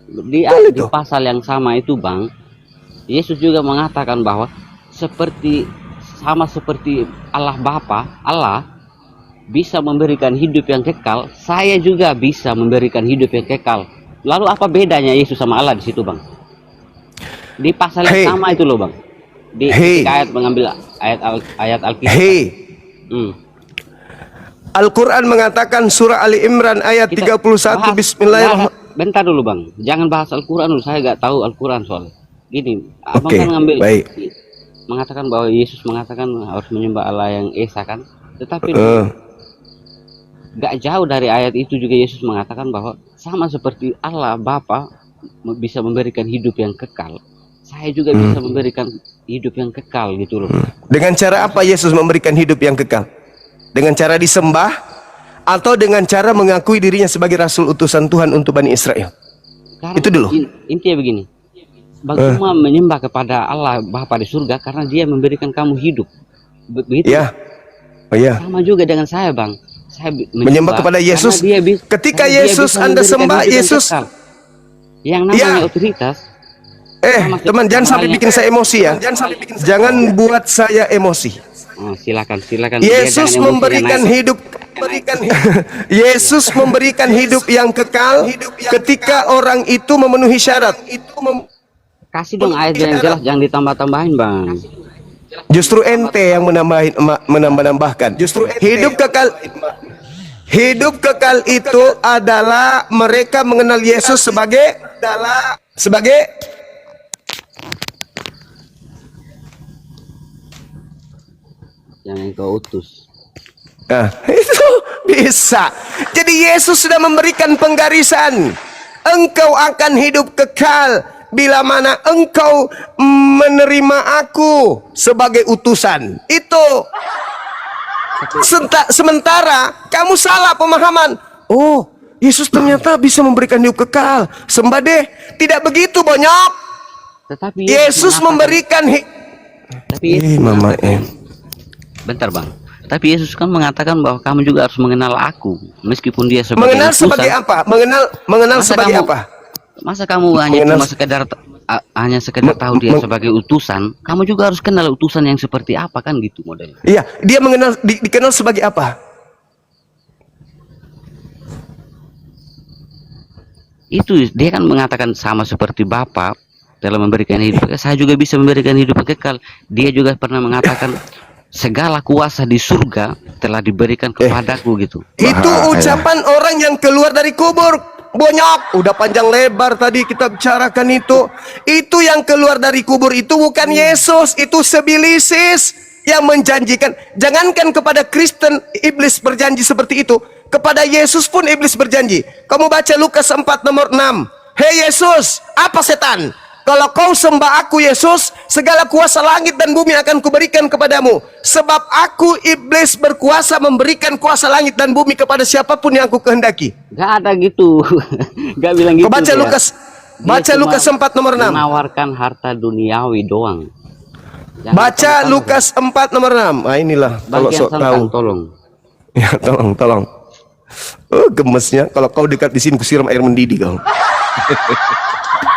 Di betul di itu. pasal yang sama itu Bang, Yesus juga mengatakan bahwa sama seperti Allah Bapa, Allah bisa memberikan hidup yang kekal, saya juga bisa memberikan hidup yang kekal. Lalu apa bedanya Yesus sama Allah di situ Bang? Di pasal yang Hey. sama itu loh Bang. Di Hey. ketika ayat mengambil ayat Alkitab. Hei, Hmm. Al-Quran mengatakan surah Ali Imran ayat Kita 31. bahas- Bismillahirrahmanirrahim. Bentar dulu Bang, jangan bahas Al-Quran dulu, saya nggak tahu Al-Quran soalnya. Gini, abang Oke, kan ngambil baik. mengatakan bahwa Yesus mengatakan harus menyembah Allah yang Esa kan, tetapi nggak jauh dari ayat itu juga Yesus mengatakan bahwa sama seperti Allah Bapa bisa memberikan hidup yang kekal, saya juga bisa memberikan hidup yang kekal gitu loh. Dengan cara apa Yesus memberikan hidup yang kekal? Dengan cara disembah atau dengan cara mengakui dirinya sebagai rasul utusan Tuhan untuk Bani Israel? Karena Itu dulu. intinya begini, Bang cuma menyembah kepada Allah Bapa di surga karena Dia memberikan kamu hidup. Begitu. Ya. Oh ya. Sama juga dengan saya Bang. Saya Menyembah kepada Yesus. Ketika karena Dia Yesus bisa Anda memberikan sembah, hidup yang Yesus. kekal. Yang namanya Ya. otoritas. Teman, jangan sampai bikin saya emosi ya. Jangan buat saya emosi. Oh, silakan. Dia Yesus jangan emosi memberikan yang naik. hidup. Yesus memberikan hidup yang kekal ketika orang itu memenuhi syarat. Kasih dong ayat yang jelas, jangan ditambah-tambahin Bang. Justru ente yang menambah-nambahkan. Justru hidup kekal itu adalah mereka mengenal Yesus sebagai Yang engkau utus. Nah, itu bisa. Jadi Yesus sudah memberikan penggarisan. Engkau akan hidup kekal bila mana engkau menerima aku sebagai utusan. Itu. Sementara kamu salah pemahaman. Oh, Yesus ternyata bisa memberikan hidup kekal. Sembah deh. Tidak begitu, bonyok. Tetapi Yesus memberikan Tapi Yesus bentar Bang. Tapi Yesus kan mengatakan bahwa kamu juga harus mengenal aku, meskipun Dia sebagai mengenal utusan. sebagai apa? Mengenal Masa sebagai kamu- apa? Masa kamu hanya sekedar tahu Dia sebagai utusan, kamu juga harus kenal utusan yang seperti apa kan gitu modelnya. Iya, dia mengenal dikenal sebagai apa? Itu dia kan mengatakan sama seperti Bapa dalam memberikan hidup kekal, saya juga bisa memberikan hidup kekal. Dia juga pernah mengatakan segala kuasa di surga telah diberikan kepadaku gitu. Itu ucapan orang yang keluar dari kubur. Bonyok, udah panjang lebar tadi kita bicarakan itu. Itu yang keluar dari kubur itu bukan Yesus, itu sebilisis yang menjanjikan. Jangankan kepada Kristen iblis berjanji seperti itu, kepada Yesus pun iblis berjanji. Kamu baca Lukas 4 nomor 6. Hei Yesus, apa setan? Kalau kau sembah aku Yesus, segala kuasa langit dan bumi akan kuberikan kepadamu. Sebab aku iblis berkuasa memberikan kuasa langit dan bumi kepada siapapun yang aku kehendaki. Gak ada gitu. Gak bilang gitu. Kau baca dia. Baca Dia cuma Lukas 4 nomor 6. menawarkan harta duniawi doang. Jangan Baca tambah-tambah. Lukas 4 nomor 6. Ah inilah kalau Bagian sok santang, tahu. tolong. Ya tolong. Oh gemesnya kalau kau dekat di sini kusiram air mendidih kau.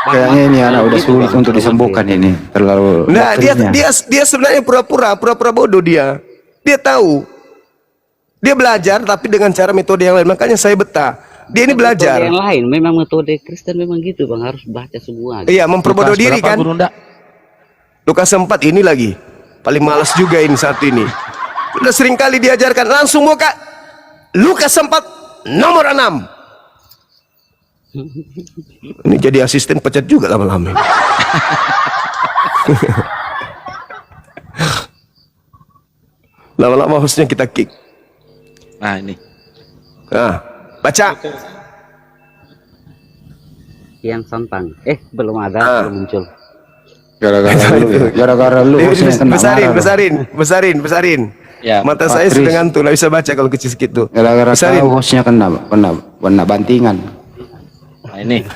Kayaknya ini anak udah Gitu, sulit Bang. untuk disembuhkan ini. Terlalu Nah, doktrinnya. dia sebenarnya pura-pura bodoh dia. Dia tahu. Dia belajar tapi dengan cara metode yang lain. Makanya saya betah. Dia ini belajar. Metode yang lain, memang metode Kristen memang gitu Bang, harus baca semua. Iya, memperbodoh diri kan. Lukas 4 ini lagi. Paling males juga ini saat ini. Sudah sering kali diajarkan. Langsung buka Lukas 4 nomor 6. Ini jadi asisten pecat juga lama-lama. Lama-lama hostnya kita kick. Nah ini. Nah, baca. Kian Santang. Belum ada, belum muncul. Gara-gara lu hostnya kena marah. Besarin. Ya, Mata Pak saya Tris. sudah ngantuk, nggak bisa baca kalau kecil sedikit tuh. Gara-gara Besarin. tahu hostnya kena bantingan. Nah, ini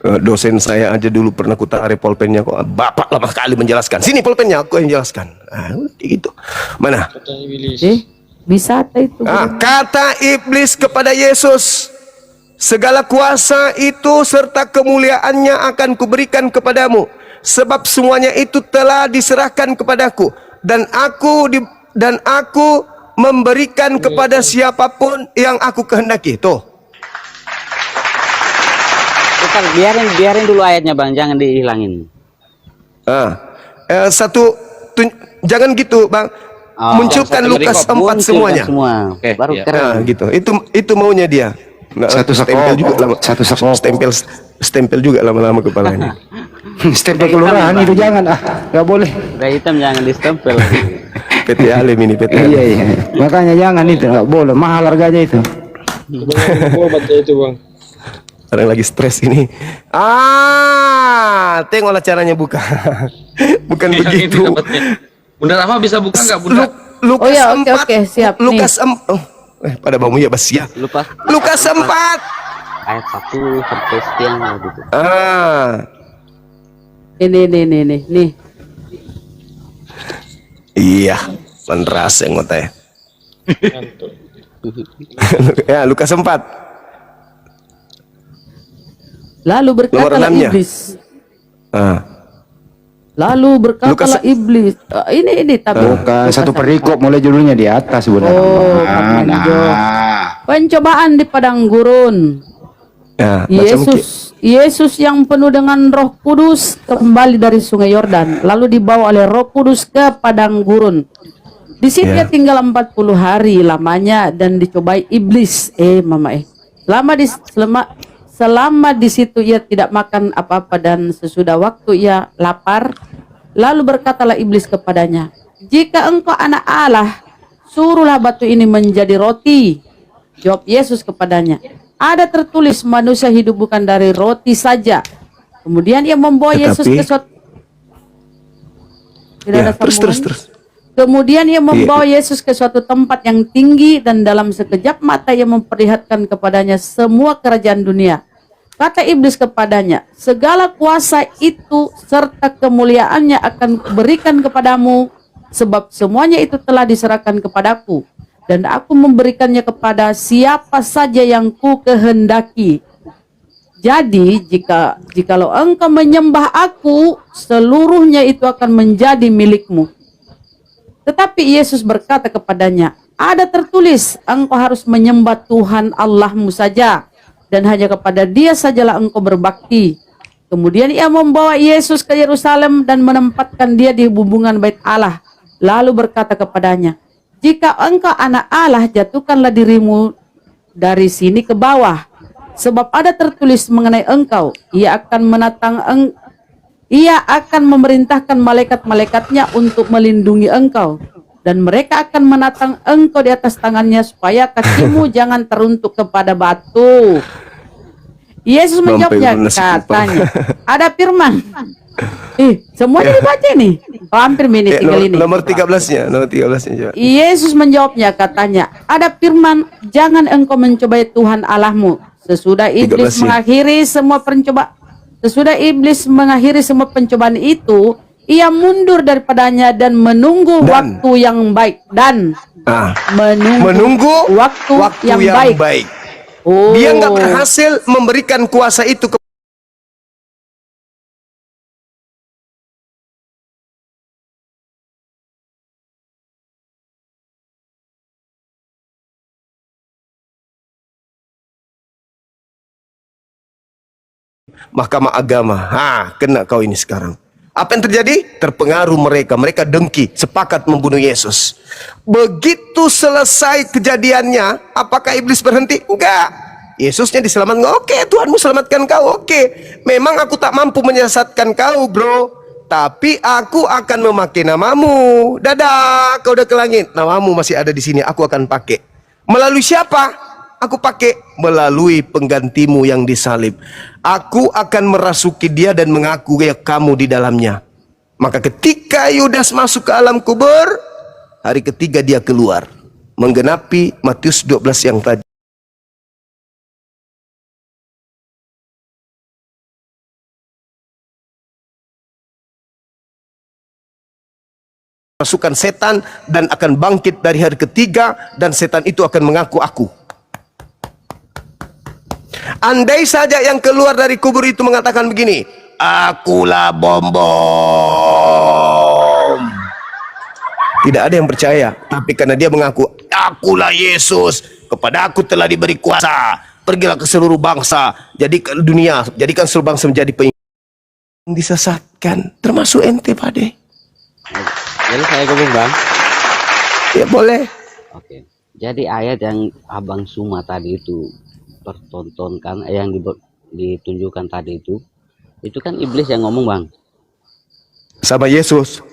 Dosen saya aja dulu pernah kutarik pulpennya kok. Bapak lama sekali menjelaskan. Sini pulpennya, aku yang jelaskan. Gitu. Mana? Kata iblis. Bisa itu. Kata iblis kepada Yesus, segala kuasa itu serta kemuliaannya akan kuberikan kepadamu, sebab semuanya itu telah diserahkan kepadaku, dan aku memberikan kepada siapapun yang aku kehendaki. Tuh. Bentar, biarin dulu ayatnya Bang, jangan dihilangin. Jangan gitu Bang. Munculkan Satu Lukas perikop, 4 munculkan semuanya. semua. Oke, Baru iya. keren. Gitu. Itu maunya dia. Satu stempel sekop. juga lama. Satu sekop. Stempel juga lama-lama kepalanya. Stempel kelurahan itu jangan nggak boleh. Udah hitam jangan distempel. PT Alim ini PT Alim. Iya. Makanya jangan itu, nggak boleh, mahal harganya itu. Kebanyakan obatnya itu bang. Orang lagi stres ini. Tengoklah caranya buka. Bukan begitu. Bunda Rahma bisa buka nggak Bunda? Lukas Oh ya, 4. oke, siap. Lukas 4. Pada baumu ya bas ya. Lukas 4. Ayat 1 sampai sekian gitu. Nih. Iya, penras yang ngota ya. Ngantuk. Ya, Lukas 4. Lalu berkatalah Nomor 6-nya. iblis. Lukas- berkatalah iblis. Ini tapi Bukan satu perikop mulai judulnya di atas sebenarnya. Oh, pencobaan di padang gurun. Ya, baca Yesus yang penuh dengan Roh Kudus kembali dari Sungai Yordan, lalu dibawa oleh Roh Kudus ke padang gurun. Di situ dia tinggal 40 hari lamanya dan dicobai iblis. Selama di situ ia tidak makan apa-apa, dan sesudah waktu ia lapar. Lalu berkatalah iblis kepadanya, "Jika engkau anak Allah, suruhlah batu ini menjadi roti." Jawab Yesus kepadanya, "Ada tertulis, manusia hidup bukan dari roti saja." Kemudian ia membawa Yesus ke suatu terus. Kemudian ia membawa Yesus ke suatu tempat yang tinggi, dan dalam sekejap mata ia memperlihatkan kepadanya semua kerajaan dunia. Kata iblis kepadanya, "Segala kuasa itu serta kemuliaannya akan kuberikan kepadamu, sebab semuanya itu telah diserahkan kepadaku, dan aku memberikannya kepada siapa saja yang ku kehendaki. Jadi jikalau engkau menyembah aku, seluruhnya itu akan menjadi milikmu." Tetapi Yesus berkata kepadanya, "Ada tertulis, engkau harus menyembah Tuhan Allahmu saja, dan hanya kepada Dia sajalah engkau berbakti." Kemudian ia membawa Yesus ke Yerusalem dan menempatkan dia di bumbungan bait Allah. Lalu berkata kepadanya, "Jika engkau anak Allah, jatuhkanlah dirimu dari sini ke bawah. Sebab ada tertulis mengenai engkau, ia akan memerintahkan malaikat-malaikatnya untuk melindungi engkau, dan mereka akan menatang engkau di atas tangannya supaya kakimu jangan teruntuk kepada batu." Yesus menjawabnya, katanya, "Ada firman." Semuanya dibaca nih. Hampir menit tinggal ini. Nomor 13-nya coba. Yesus menjawabnya, katanya, "Ada firman, jangan engkau mencobai Tuhan Allahmu." Sesudah iblis 13 ya. mengakhiri semua pencobaan itu, ia mundur daripadanya dan menunggu waktu yang baik. Menunggu waktu yang baik. Oh. Dia nggak berhasil memberikan kuasa itu ke Mahkamah Agama. Kena kau ini sekarang. Apa yang terjadi? Terpengaruh mereka dengki, sepakat membunuh Yesus. Begitu selesai kejadiannya, apakah iblis berhenti? Enggak. Yesusnya diselamatkan. Oke, Tuhanmu selamatkan kau. Oke, memang aku tak mampu menyesatkan kau, bro. Tapi aku akan memakai namamu. Dadah, kau udah ke langit. Namamu masih ada di sini. Aku akan pakai. Melalui siapa? aku pakai? Melalui penggantimu yang disalib. Aku akan merasuki dia dan mengaku ya kamu di dalamnya. Maka ketika Yudas masuk ke alam kubur, hari ketiga dia keluar. Menggenapi Matius 12 yang tadi. Masukan setan dan akan bangkit dari hari ketiga, dan setan itu akan mengaku aku. Andai saja yang keluar dari kubur itu mengatakan begini, akulah bom. Tidak ada yang percaya. Tapi karena dia mengaku, akulah Yesus, kepada aku telah diberi kuasa, pergilah ke seluruh bangsa, jadikan dunia, jadikan seluruh bangsa menjadi pengikut. Disesatkan, termasuk ente Pade. Jadi saya ngomong bang. Ya boleh. Oke. Jadi ayat yang Abang Suma tadi itu pertontonkan, yang ditunjukkan tadi itu kan iblis yang ngomong bang. Sama Yesus.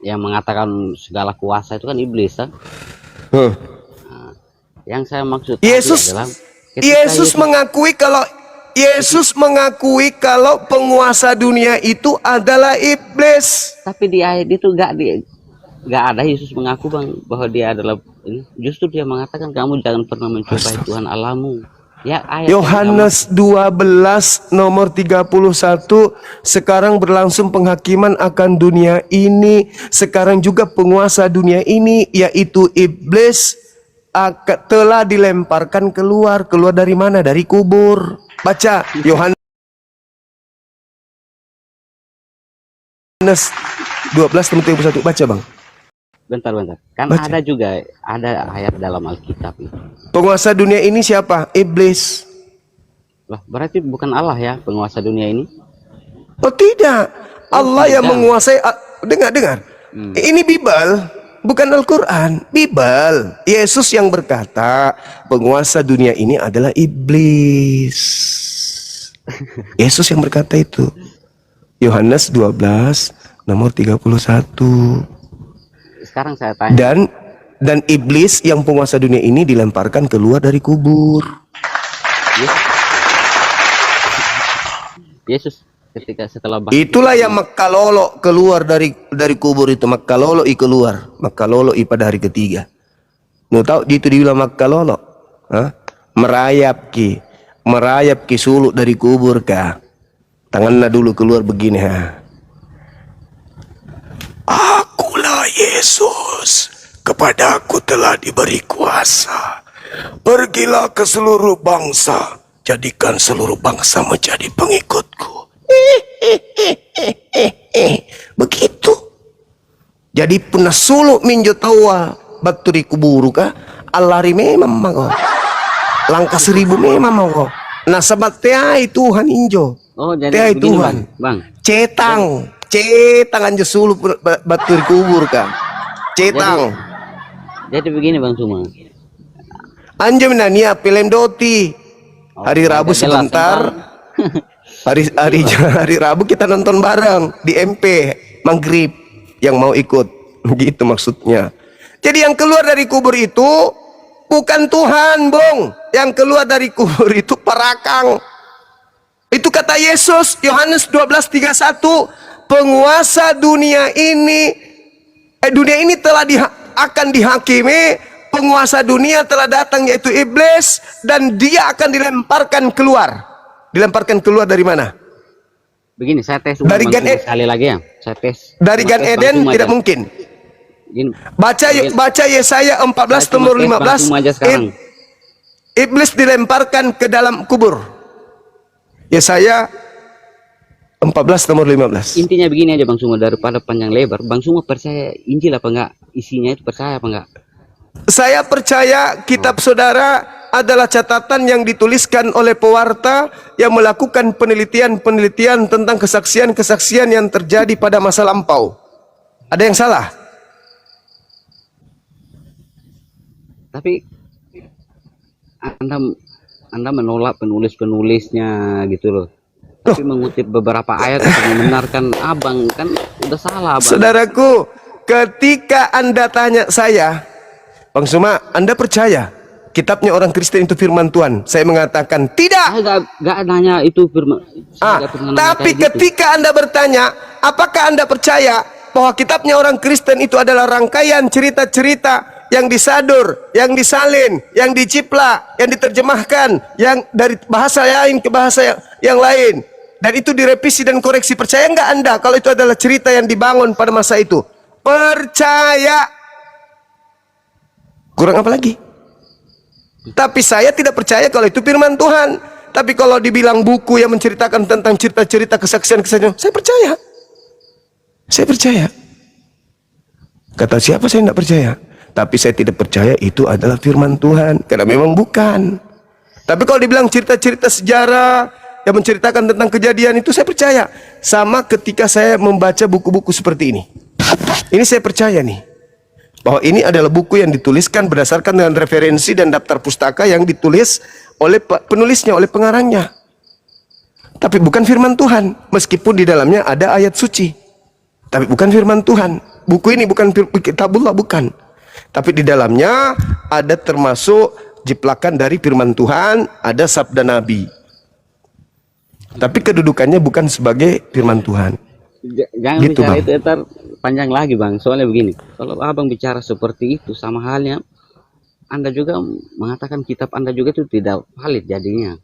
Yang mengatakan segala kuasa itu kan iblis kan. Huh. Nah, yang saya maksud Yesus, adalah Yesus mengakui kalau penguasa dunia itu adalah iblis. tapi di ayat itu nggak ada Yesus mengaku bang bahwa dia adalah ini. Justru dia mengatakan kamu jangan pernah mencobai Tuhan Allahmu. Ya, ayat Yohanes 12 nomor 31, sekarang berlangsung penghakiman akan dunia ini. Sekarang juga penguasa dunia ini, yaitu iblis, telah dilemparkan keluar. Keluar dari mana? Dari kubur. Baca Yohanes 12 nomor 31, baca bang. bentar kan Baca. ada juga ada ayat dalam Alkitab itu. Penguasa dunia ini siapa? Iblis. Lah berarti bukan Allah ya penguasa dunia ini. Oh tidak, Allah yang tidak. menguasai. Dengar. Ini Bible, bukan Al-Quran. Bible. Yesus yang berkata penguasa dunia ini adalah iblis. Yesus yang berkata itu. Yohanes 12 nomor 31. Sekarang saya tanya. Dan iblis yang penguasa dunia ini dilemparkan keluar dari kubur. Yesus ketika setelah Itulah yang Makalolo keluar dari kubur itu. Makalolo keluar. Makalolo pada hari ketiga. Mau tahu itu dibilang Makalolo? Merayap ki suluk dari kubur kah? Tangannya dulu keluar begini ha. Akulah Yesus, kepadaku telah diberi kuasa. Pergilah ke seluruh bangsa, jadikan seluruh bangsa menjadi pengikutku. Begitu. Jadi puna suluk minjo tawa baturi kuburu ka alari memang mago. Langkah 1000 memang mago. Nah sabat teai Tuhan injo. Oh jadi teai begini Tuhan. bang. Cetang anjo suluk baturi kubur ka. Cetang. Jadi begini bang Suma. Anjo menania film doti. Hari Rabu udah jelas, sebentar. Hari Rabu kita nonton bareng di MP Maghrib yang mau ikut. Gitu maksudnya. Jadi yang keluar dari kubur itu bukan Tuhan, Bung. Yang keluar dari kubur itu perakang. Itu kata Yesus, Yohanes 12:31, penguasa dunia ini telah akan dihakimi. Penguasa dunia telah datang, yaitu iblis, dan dia akan dilemparkan keluar. Dilemparkan keluar dari mana? Begini saya tes Dari Bang Gan Suma Eden. sekali lagi ya. Saya tes. Dari Cuma Gan tes Bang Eden Suma tidak aja. mungkin. Gini, Baca Yesaya 14 saya cuma nomor tes Bang 15. Suma aja sekarang. Iblis dilemparkan ke dalam kubur. Yesaya 14 nomor 15. Intinya begini aja Bang Suma, daripada panjang lebar. Bang Suma percaya Injil apa enggak? Isinya itu percaya apa enggak? Saya percaya kitab saudara adalah catatan yang dituliskan oleh pewarta yang melakukan penelitian-penelitian tentang kesaksian-kesaksian yang terjadi pada masa lampau. Ada yang salah? Tapi Anda menolak penulis-penulisnya gitu loh. Tapi mengutip beberapa ayat untuk membenarkan Abang kan udah salah Abang. Saudaraku, ketika Anda tanya saya, Bang Suma, Anda percaya kitabnya orang Kristen itu firman Tuhan? Saya mengatakan tidak. Saya nggak nanya itu firman. Saya nggak pernah nanya Tapi kayak gitu. ketika Anda bertanya, apakah Anda percaya bahwa kitabnya orang Kristen itu adalah rangkaian cerita-cerita yang disadur, yang disalin, yang diciplak, yang diterjemahkan, yang dari bahasa lain ke bahasa yang lain, dan itu direvisi dan koreksi. Percaya nggak Anda kalau itu adalah cerita yang dibangun pada masa itu? Percaya. Kurang apa lagi? Tapi saya tidak percaya kalau itu firman Tuhan. Tapi kalau dibilang buku yang menceritakan tentang cerita-cerita kesaksian-kesaksian, saya percaya. Saya percaya. Kata siapa saya tidak percaya? Tapi saya tidak percaya itu adalah firman Tuhan. Karena memang bukan. Tapi kalau dibilang cerita-cerita sejarah yang menceritakan tentang kejadian itu, saya percaya. Sama ketika saya membaca buku-buku seperti ini. Ini saya percaya nih. Bahwa ini adalah buku yang dituliskan berdasarkan dengan referensi dan daftar pustaka yang ditulis oleh penulisnya, oleh pengarangnya. Tapi bukan firman Tuhan. Meskipun di dalamnya ada ayat suci. Tapi bukan firman Tuhan. Buku ini bukan kitabullah, bukan. Tapi di dalamnya ada termasuk jiplakan dari firman Tuhan, ada sabda Nabi. Tapi kedudukannya bukan sebagai firman Tuhan. Jangan Gitu, bicara Bang. itu, ntar panjang lagi Bang. Soalnya begini, kalau Abang bicara seperti itu, sama halnya Anda juga mengatakan kitab Anda juga itu tidak valid jadinya.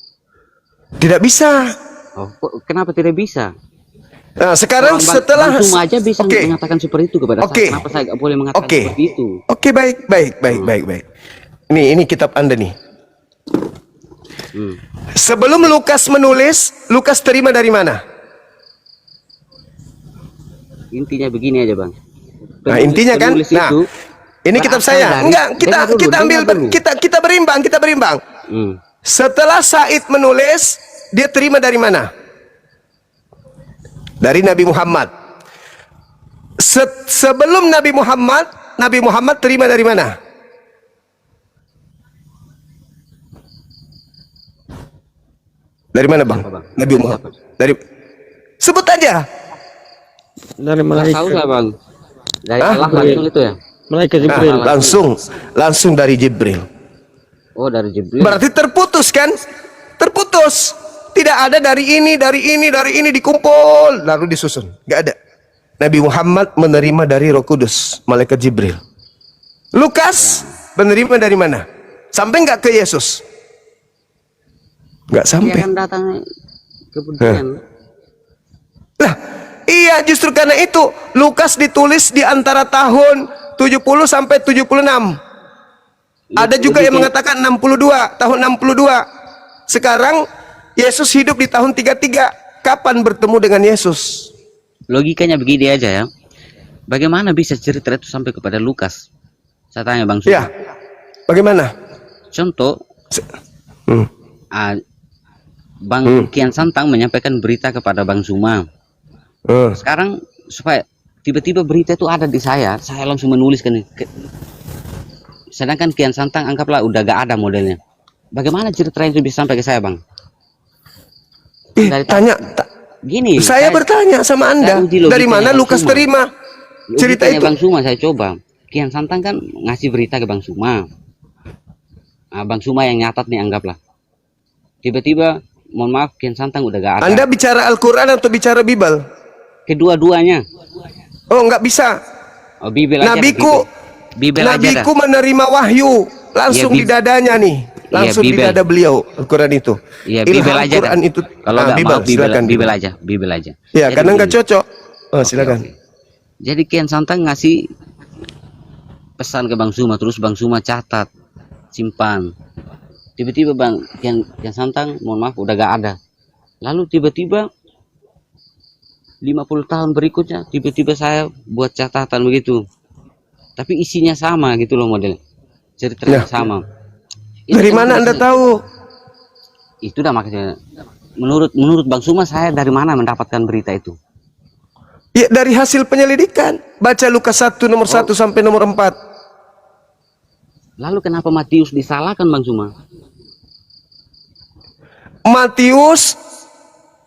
Tidak bisa. Oh, kenapa tidak bisa? Nah, sekarang setelah Bang Suma aja bisa Oke. mengatakan seperti itu kepada Oke. saya. Kenapa saya nggak boleh mengatakan Oke. seperti itu? Oke, baik. Ini kitab Anda nih. Sebelum Lukas menulis, Lukas terima dari mana? Intinya begini aja Bang. Nah, intinya kan, Penulis nah, itu ini kitab berasal saya. dari- Enggak, dengar dulu, kita ambil dengar dulu. kita berimbang. Hmm. Setelah Said menulis, dia terima dari mana? Dari Nabi Muhammad. Sebelum Nabi Muhammad terima dari mana? Dari mana, Bang? Siapa, Bang? Nabi Muhammad. Dari sebut aja. Dari Nggak tahu malaikat. lah Bang. Dari Hah? Allah langsung itu ya. Malaikat Nah, Jibril. langsung dari Jibril. Oh, dari Jibril. Berarti terputus kan? Terputus. Tidak ada dari ini dikumpul lalu disusun. Gak ada. Nabi Muhammad menerima dari Roh Kudus, malaikat Jibril. Lukas menerima dari mana? Sampai nggak ke Yesus? Nggak Dia sampai. akan datang kemudian. Lah, iya justru karena itu Lukas ditulis di antara tahun 70 sampai 76. Ada juga yang mengatakan 62, tahun 62. Sekarang Yesus hidup di tahun 33. Kapan bertemu dengan Yesus? Logikanya begini aja ya. Bagaimana bisa cerita itu sampai kepada Lukas? Saya tanya Bang Suma. Ya. Bagaimana? Contoh, Hmm. ah, Bang Kian Santang menyampaikan berita kepada Bang Suma. Sekarang supaya tiba-tiba berita itu ada di saya langsung menuliskan. Sedangkan Kian Santang anggaplah udah gak ada modelnya. Bagaimana cerita itu bisa sampai ke saya Bang? Dari gini, Saya bertanya sama Anda, saya uji logikanya dari mana Bang Lukas Suma. terima cerita Logikanya itu? Bang Suma saya coba. Kian Santang kan ngasih berita ke Bang Suma. Nah, Bang Suma yang nyatat nih anggaplah. Tiba-tiba, mohon maaf, Kian Santang udah gak ada. Anda bicara Al-Quran atau bicara Bible? Kedua-duanya. Oh, nggak bisa. Oh, Bibel aja. Nabiku, Bibel aja dah. Nabiku menerima wahyu langsung Iya, di dadanya nih, langsung di Bibel. dada beliau Al-Quran itu. Iya, Ilham Bibel aja Quran dah. itu. Kalau Nah, nggak Bibel, mau Bibel, silakan. Bibel aja, Bibel aja. Ya, Jadi karena nggak begini. cocok. Oh, Oke, silakan. oke. Jadi Kian Santang ngasih pesan ke Bang Suma, terus Bang Suma catat, simpan. Tiba-tiba Kian Santang, mohon maaf, udah gak ada. Lalu tiba-tiba 50 tahun berikutnya, tiba-tiba saya buat catatan begitu. Tapi isinya sama gitu loh model. Ceritanya Nah. sama. Itu Dari kan mana Anda maksudnya- tahu? Itu dah makanya. Menurut Bang Suma, saya dari mana mendapatkan berita itu? Ya, dari hasil penyelidikan. Baca Lukas 1 nomor 1 sampai nomor 4. Lalu kenapa Matius disalahkan Bang Suma? Matius,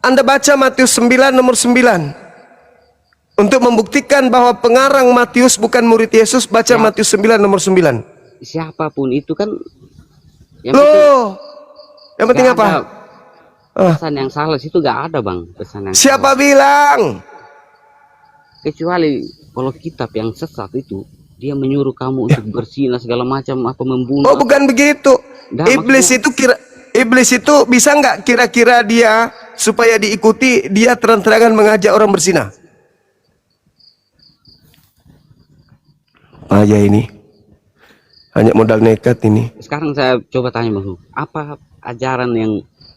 Anda baca Matius 9 nomor 9. Untuk membuktikan bahwa pengarang Matius bukan murid Yesus, baca Matius 9 nomor 9. Siapapun itu kan Yang penting Loh, yang penting nggak apa? ada Ah, pesan yang salah situ, gak ada bang pesan yang siapa salah. bilang? Kecuali kalau kitab yang sesat itu dia menyuruh kamu untuk berzina segala macam, apa membunuh. Oh, bukan begitu. Nggak, Iblis itu bisa nggak kira-kira dia supaya diikuti dia terang-terangan mengajak orang berzina? Aja ini. Hanya modal nekat ini. Sekarang saya coba tanya bang, apa ajaran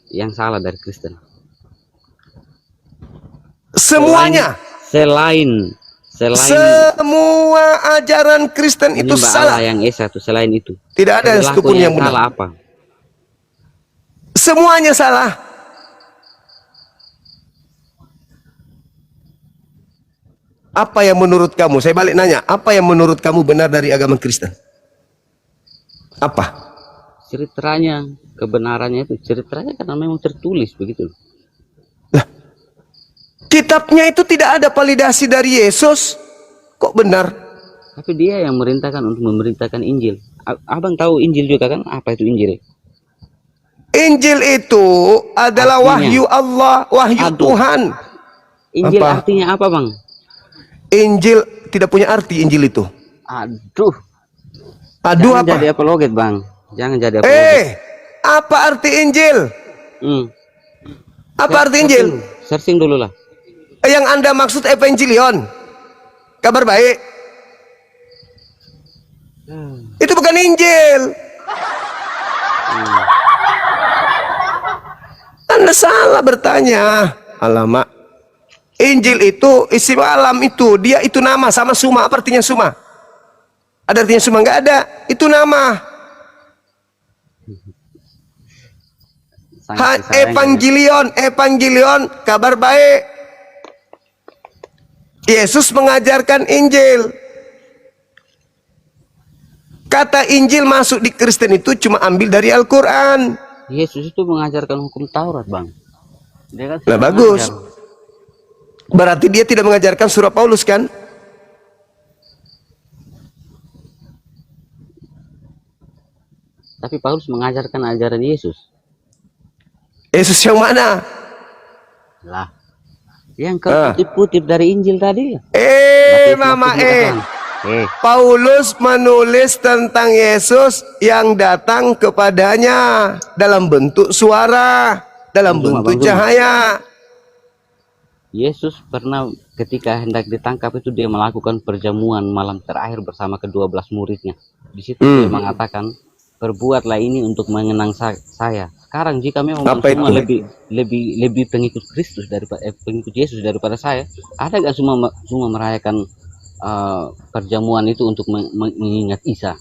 yang salah dari Kristen? Semuanya. Selain Semua ajaran Kristen itu menyembah salah. Allah yang esa itu, selain itu Tidak ada yang perilaku satupun yang benar. salah apa? Semuanya salah. Apa yang menurut kamu? Saya balik nanya, apa yang menurut kamu benar dari agama Kristen? Apa? Ceritanya, kebenarannya itu ceritanya karena memang tertulis begitu. Kitabnya itu tidak ada validasi dari Yesus. Kok benar? Tapi dia yang merintahkan untuk memberitakan Injil. Abang tahu Injil juga kan? Apa itu Injil? Injil itu adalah Artinya? wahyu Allah, wahyu Aduh. Tuhan. Injil Apa? artinya apa bang? Injil tidak punya arti Injil itu. Aduh. Aduh Jangan apa? jadi apologet bang. Jangan jadi apologet. Apa arti Injil? Hmm. Apa arti Injil? Searching dulu lah. Yang Anda maksud Evangelion. Kabar baik. Itu bukan Injil. Anda salah bertanya. Alamak. Injil itu isi alam itu. Dia itu nama sama suma. Apa artinya suma? Ada artinya suma? Enggak ada. Itu nama. Sangat disayangkan. Evangelion, kabar baik. Yesus mengajarkan Injil. Kata Injil masuk di Kristen itu cuma ambil dari Al-Quran. Yesus itu mengajarkan hukum Taurat bang. Dia kan Nah sudah bagus. mengajar. Berarti dia tidak mengajarkan surah Paulus kan? Tapi Paulus mengajarkan ajaran Yesus. Yesus yang mana? Lah. Yang kau kutip-kutip dari Injil tadi. Mama Maksudnya Paulus menulis tentang Yesus yang datang kepadanya dalam bentuk suara, dalam Bang Zuma, bentuk Bang Zuma. cahaya. Yesus pernah ketika hendak ditangkap itu dia melakukan perjamuan malam terakhir bersama ke-12 muridnya. Di situ dia mengatakan, perbuatlah ini untuk mengenang saya. Sekarang jika memang Apa semua itu? lebih pengikut Kristus daripada pengikut Yesus daripada saya, ada nggak semua merayakan perjamuan itu untuk mengingat Isa?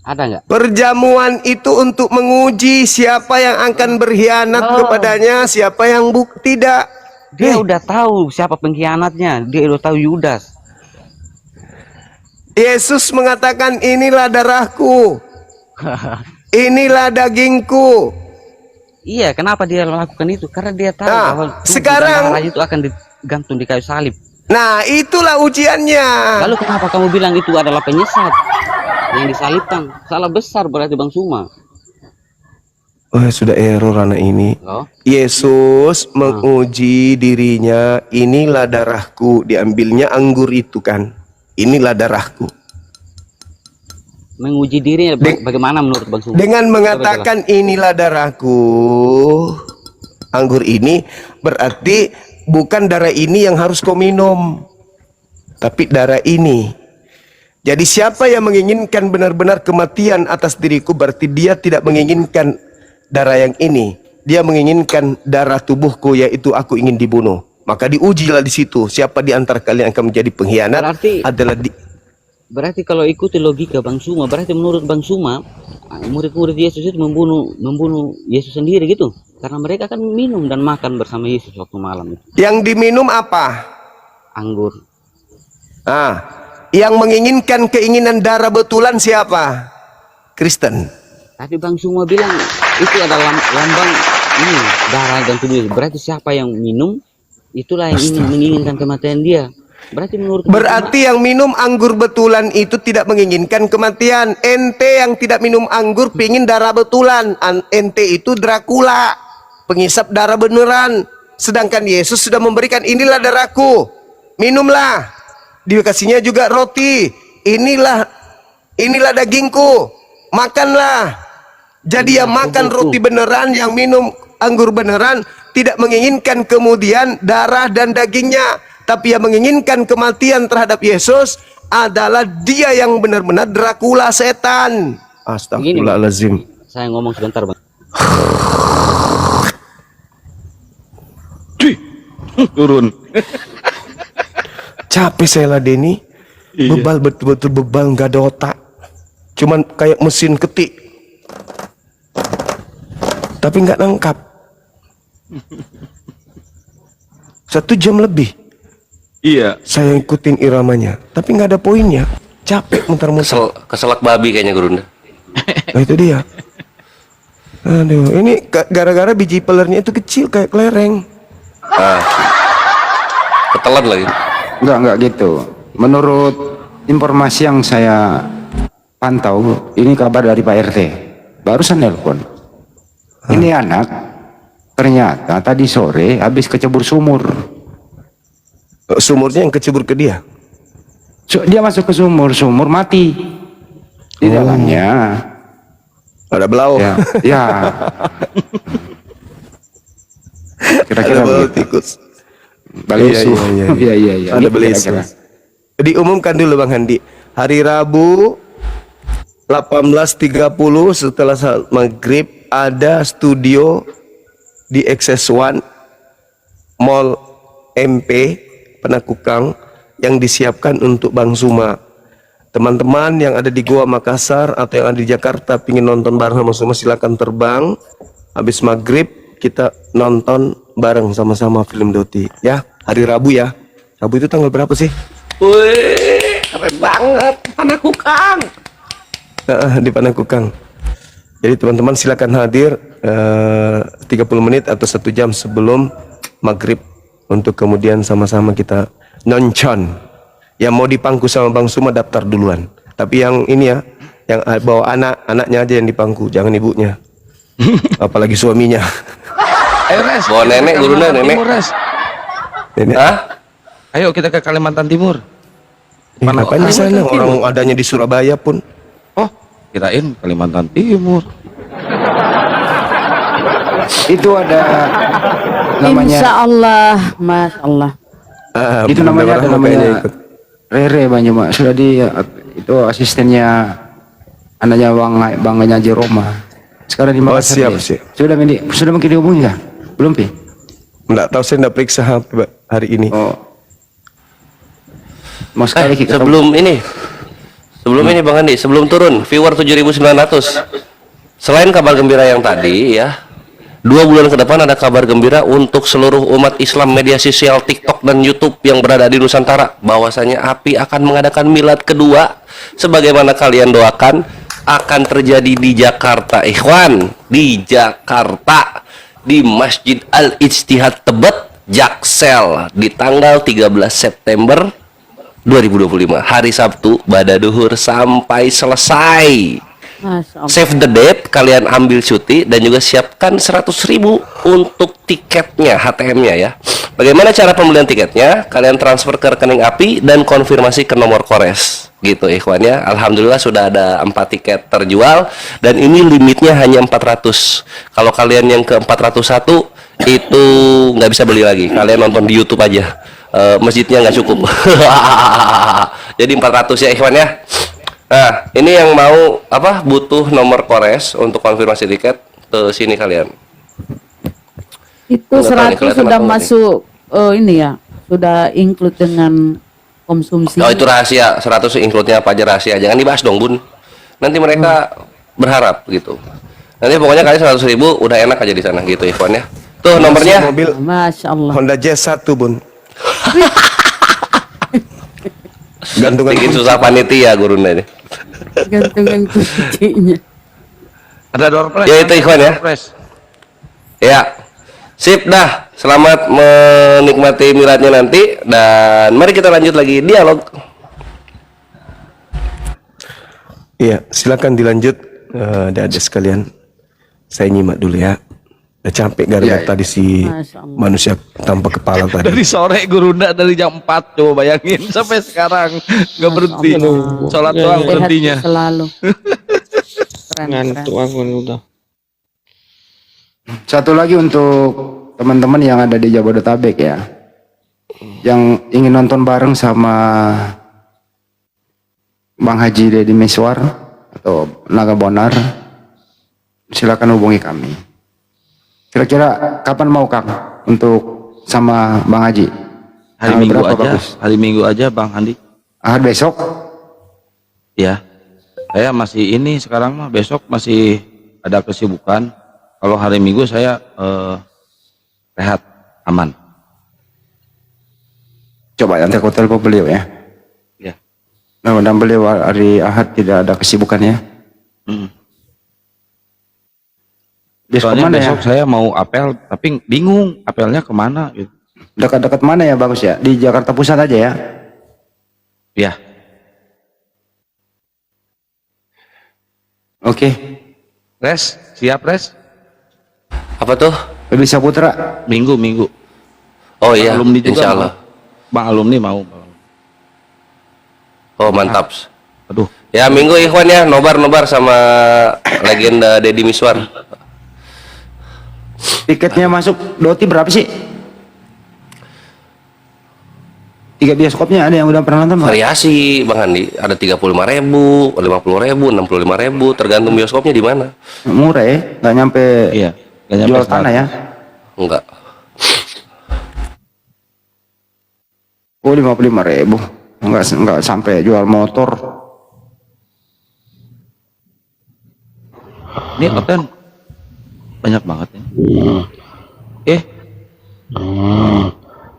Ada nggak? Perjamuan itu untuk menguji siapa yang akan berkhianat kepadanya, siapa yang tidak. Dia udah tahu siapa pengkhianatnya, dia udah tahu Yudas. Yesus mengatakan inilah darahku, inilah dagingku. Iya, kenapa dia melakukan itu? Karena dia tahu Nah, bahwa sekarang- darah itu akan digantung di kayu salib. Nah itulah ujiannya. Lalu kenapa kamu bilang itu adalah penyesat yang disalibkan? Salah besar berarti Bang Suma. Oh sudah error anak ini. Oh, Yesus menguji dirinya, inilah darahku, diambilnya anggur itu kan, inilah darahku. menguji dirinya bagaimana menurut Bang Suma? Dengan mengatakan inilah darahku, anggur ini berarti bukan darah ini yang harus kau minum, tapi darah ini. Jadi siapa yang menginginkan benar-benar kematian atas diriku, berarti dia tidak menginginkan darah yang ini. Dia menginginkan darah tubuhku, yaitu aku ingin dibunuh. Maka diujilah di situ, siapa di antara kalian akan menjadi pengkhianat. Berarti kalau ikuti logika Bang Suma, berarti menurut Bang Suma murid-murid Yesus itu membunuh Yesus sendiri gitu, karena mereka kan minum dan makan bersama Yesus waktu malam itu. Yang diminum apa? Anggur. Yang menginginkan keinginan darah betulan siapa? Kristen. Tadi Bang Suma bilang itu adalah lambang ini darah dan tubuh. Berarti siapa yang minum itulah yang menginginkan kematian dia. Berarti yang minum anggur betulan itu tidak menginginkan kematian. Ente yang tidak minum anggur pingin darah betulan. Ente itu Dracula, pengisap darah beneran. Sedangkan Yesus sudah memberikan, inilah darahku, minumlah. Dikasihnya juga roti, inilah dagingku, makanlah. Jadi yang makan roti beneran, yang minum anggur beneran, tidak menginginkan kemudian darah dan dagingnya, tapi yang menginginkan kematian terhadap Yesus adalah dia yang benar-benar Dracula, setan. Astagfirullahaladzim. Saya ngomong sebentar, Bang. Turun. Capek saya lah Denny. Bebal, betul-betul bebal, nggak ada otak. Cuman kayak mesin ketik. Tapi nggak nangkap. 1 jam lebih. Iya. Saya ikutin iramanya, tapi nggak ada poinnya. Capek muter-muter. Keselak babi kayaknya Gurunda. Nah itu dia. Aduh, ini gara-gara biji pelernya itu kecil kayak kelereng. Ketelan lagi. Enggak gitu. Menurut informasi yang saya pantau, ini kabar dari Pak RT. Barusan nelpon. Ini anak ternyata tadi sore habis kecebur sumur. Sumurnya yang kecebur ke dia. Dia masuk ke sumur mati. Di dalamnya Ada belau. ya. Kira-kira Ada belau begitu. tikus. Balesu. Iya. Ada Gitu belesu. kira-kira. Diumumkan dulu Bang Handi. Hari Rabu 18.30 setelah salat maghrib ada studio di XS1 Mall MP Penakukang yang disiapkan untuk Bang Suma. Teman-teman yang ada di Goa Makassar atau yang ada di Jakarta pingin nonton bareng sama Suma, silakan terbang. Habis maghrib kita nonton bareng sama-sama film Doti ya. Hari Rabu ya. Rabu itu tanggal berapa sih? Wih, keren banget. Panakukang. Di Panakukang. Jadi teman-teman silakan hadir 30 menit atau 1 jam sebelum maghrib untuk kemudian sama-sama kita nonton. Yang mau dipangku sama Bang Suma daftar duluan. Tapi yang ini ya, yang bawa anaknya aja yang dipangku, jangan ibunya. Apalagi suaminya. Ayo Res. Bawa nenek, Kita ke Gurunda, Kalimantan nenek. Timur, Res. Ini Hah? Ayo kita ke Kalimantan Timur. ngapain di sana? Orang adanya di Surabaya pun. Oh, kirain Kalimantan Timur. Itu ada namanya. Insya Allah, Masya Allah. Itu namanya ada mudah-mudahan namanya makanya ikut. Rere banyak Mak. Sudah itu asistennya anaknya bangnya Haji Roma. Sekarang di Makassar. siap, dia. siap. Sudah mungkin dihubungi nggak? Belum Pi? Nggak tahu, saya nggak periksa HP hari ini. Oh. Mau sekali kita Sebelum ini Bang Andi, sebelum turun viewer 7.900. Selain kabar gembira yang tadi ya, 2 bulan ke depan ada kabar gembira untuk seluruh umat Islam media sosial TikTok dan YouTube yang berada di Nusantara, bahwasanya API akan mengadakan milad kedua sebagaimana kalian doakan akan terjadi di Jakarta, ikhwan, di Jakarta di Masjid Al-Ijtihad Tebet Jaksel di tanggal 13 September 2025, hari Sabtu pada duhur sampai selesai. Masya Allah. Save the date, kalian ambil cuti dan juga siapkan 100.000 untuk tiketnya, HTM-nya ya. Bagaimana cara pembelian tiketnya? Kalian transfer ke rekening API dan konfirmasi ke nomor Kores. Gitu ikhwannya. Alhamdulillah sudah ada 4 tiket terjual dan ini limitnya hanya 400. Kalau kalian yang ke 401 itu nggak bisa beli lagi. Kalian nonton di YouTube aja. Masjidnya nggak cukup. Jadi 400 ya ikhwan ya. Nah, ini yang mau butuh nomor Kores untuk konfirmasi tiket, ke sini kalian. Itu Nggak tahu nih, 100 kelihatan sudah apa masuk ini ya, sudah include dengan konsumsi. Oh, itu rahasia. 100 include-nya apa aja rahasia. Jangan dibahas dong, Bun. Nanti mereka berharap gitu. Nanti pokoknya kalian 100.000 udah enak aja di sana gitu ikhwan ya. Tuh nomornya. Mobil Masya Allah. Honda Jazz 1 Bun. Gantungan Bikin susah panitia Gurunda ini. Gantungan kuncinya. Ada door prize. Ya, itu ikhwan ya. Door prize. Ya. Sip dah, selamat menikmati miladnya nanti dan mari kita lanjut lagi dialog. Iya, silakan dilanjut, adik-adik sekalian. Saya nyimak dulu ya. Udah capek gara-gara Iya, iya. tadi si Masya Allah. manusia tanpa kepala tadi. Dari sore gurunda dari jam 4 coba bayangin sampai sekarang nggak berhenti. Sholat doang Sehat berhentinya. selalu. Keren, keren. Ngantuk aku nih udah. Satu lagi untuk teman-teman yang ada di Jabodetabek ya, yang ingin nonton bareng sama Bang Haji Deddy Miswar atau Naga Bonar, silakan hubungi kami. Kira-kira kapan mau Kang untuk sama Bang Haji? Hari Tanggal Minggu berapa aja, bagus? hari Minggu aja Bang Andi. Ahad besok? Ya, saya masih ini sekarang mah, besok masih ada kesibukan. Kalau hari Minggu saya rehat, aman. Coba nanti aku telepon beliau ya. Ya. Mudah-mudahan beliau hari Ahad tidak ada kesibukannya. Besok Soalnya mana besok ya? saya mau apel, tapi bingung apelnya kemana gitu. Dekat-dekat mana ya bagus ya? Di Jakarta Pusat aja ya? Ya, Oke. Res, siap Res? Apa tuh? Baby Saputra. Minggu. Oh iya, Alumni juga insya Allah. mau. Bang alumni mau. Oh mantap. Aduh, Ya Minggu Ikhwan ya, nobar sama legenda Deddy Miswar. Tiketnya masuk Doti berapa sih? 3 bioskopnya ada yang udah pernah nonton Pak? Variasi Bang Andi, ada 35.000, 50.000, 65.000, tergantung bioskopnya di mana. Murah ya, nggak nyampe iya. Nggak nyampe jual tanah ya. Enggak. Oh 55.000, nggak sampai jual motor. Ini Oten banyak banget ya.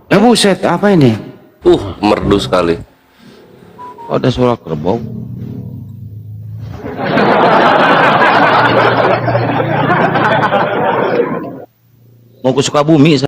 Ya buset, apa ini? Merdu sekali. Oh, ada suara kerbau. Mau ke Sukabumi.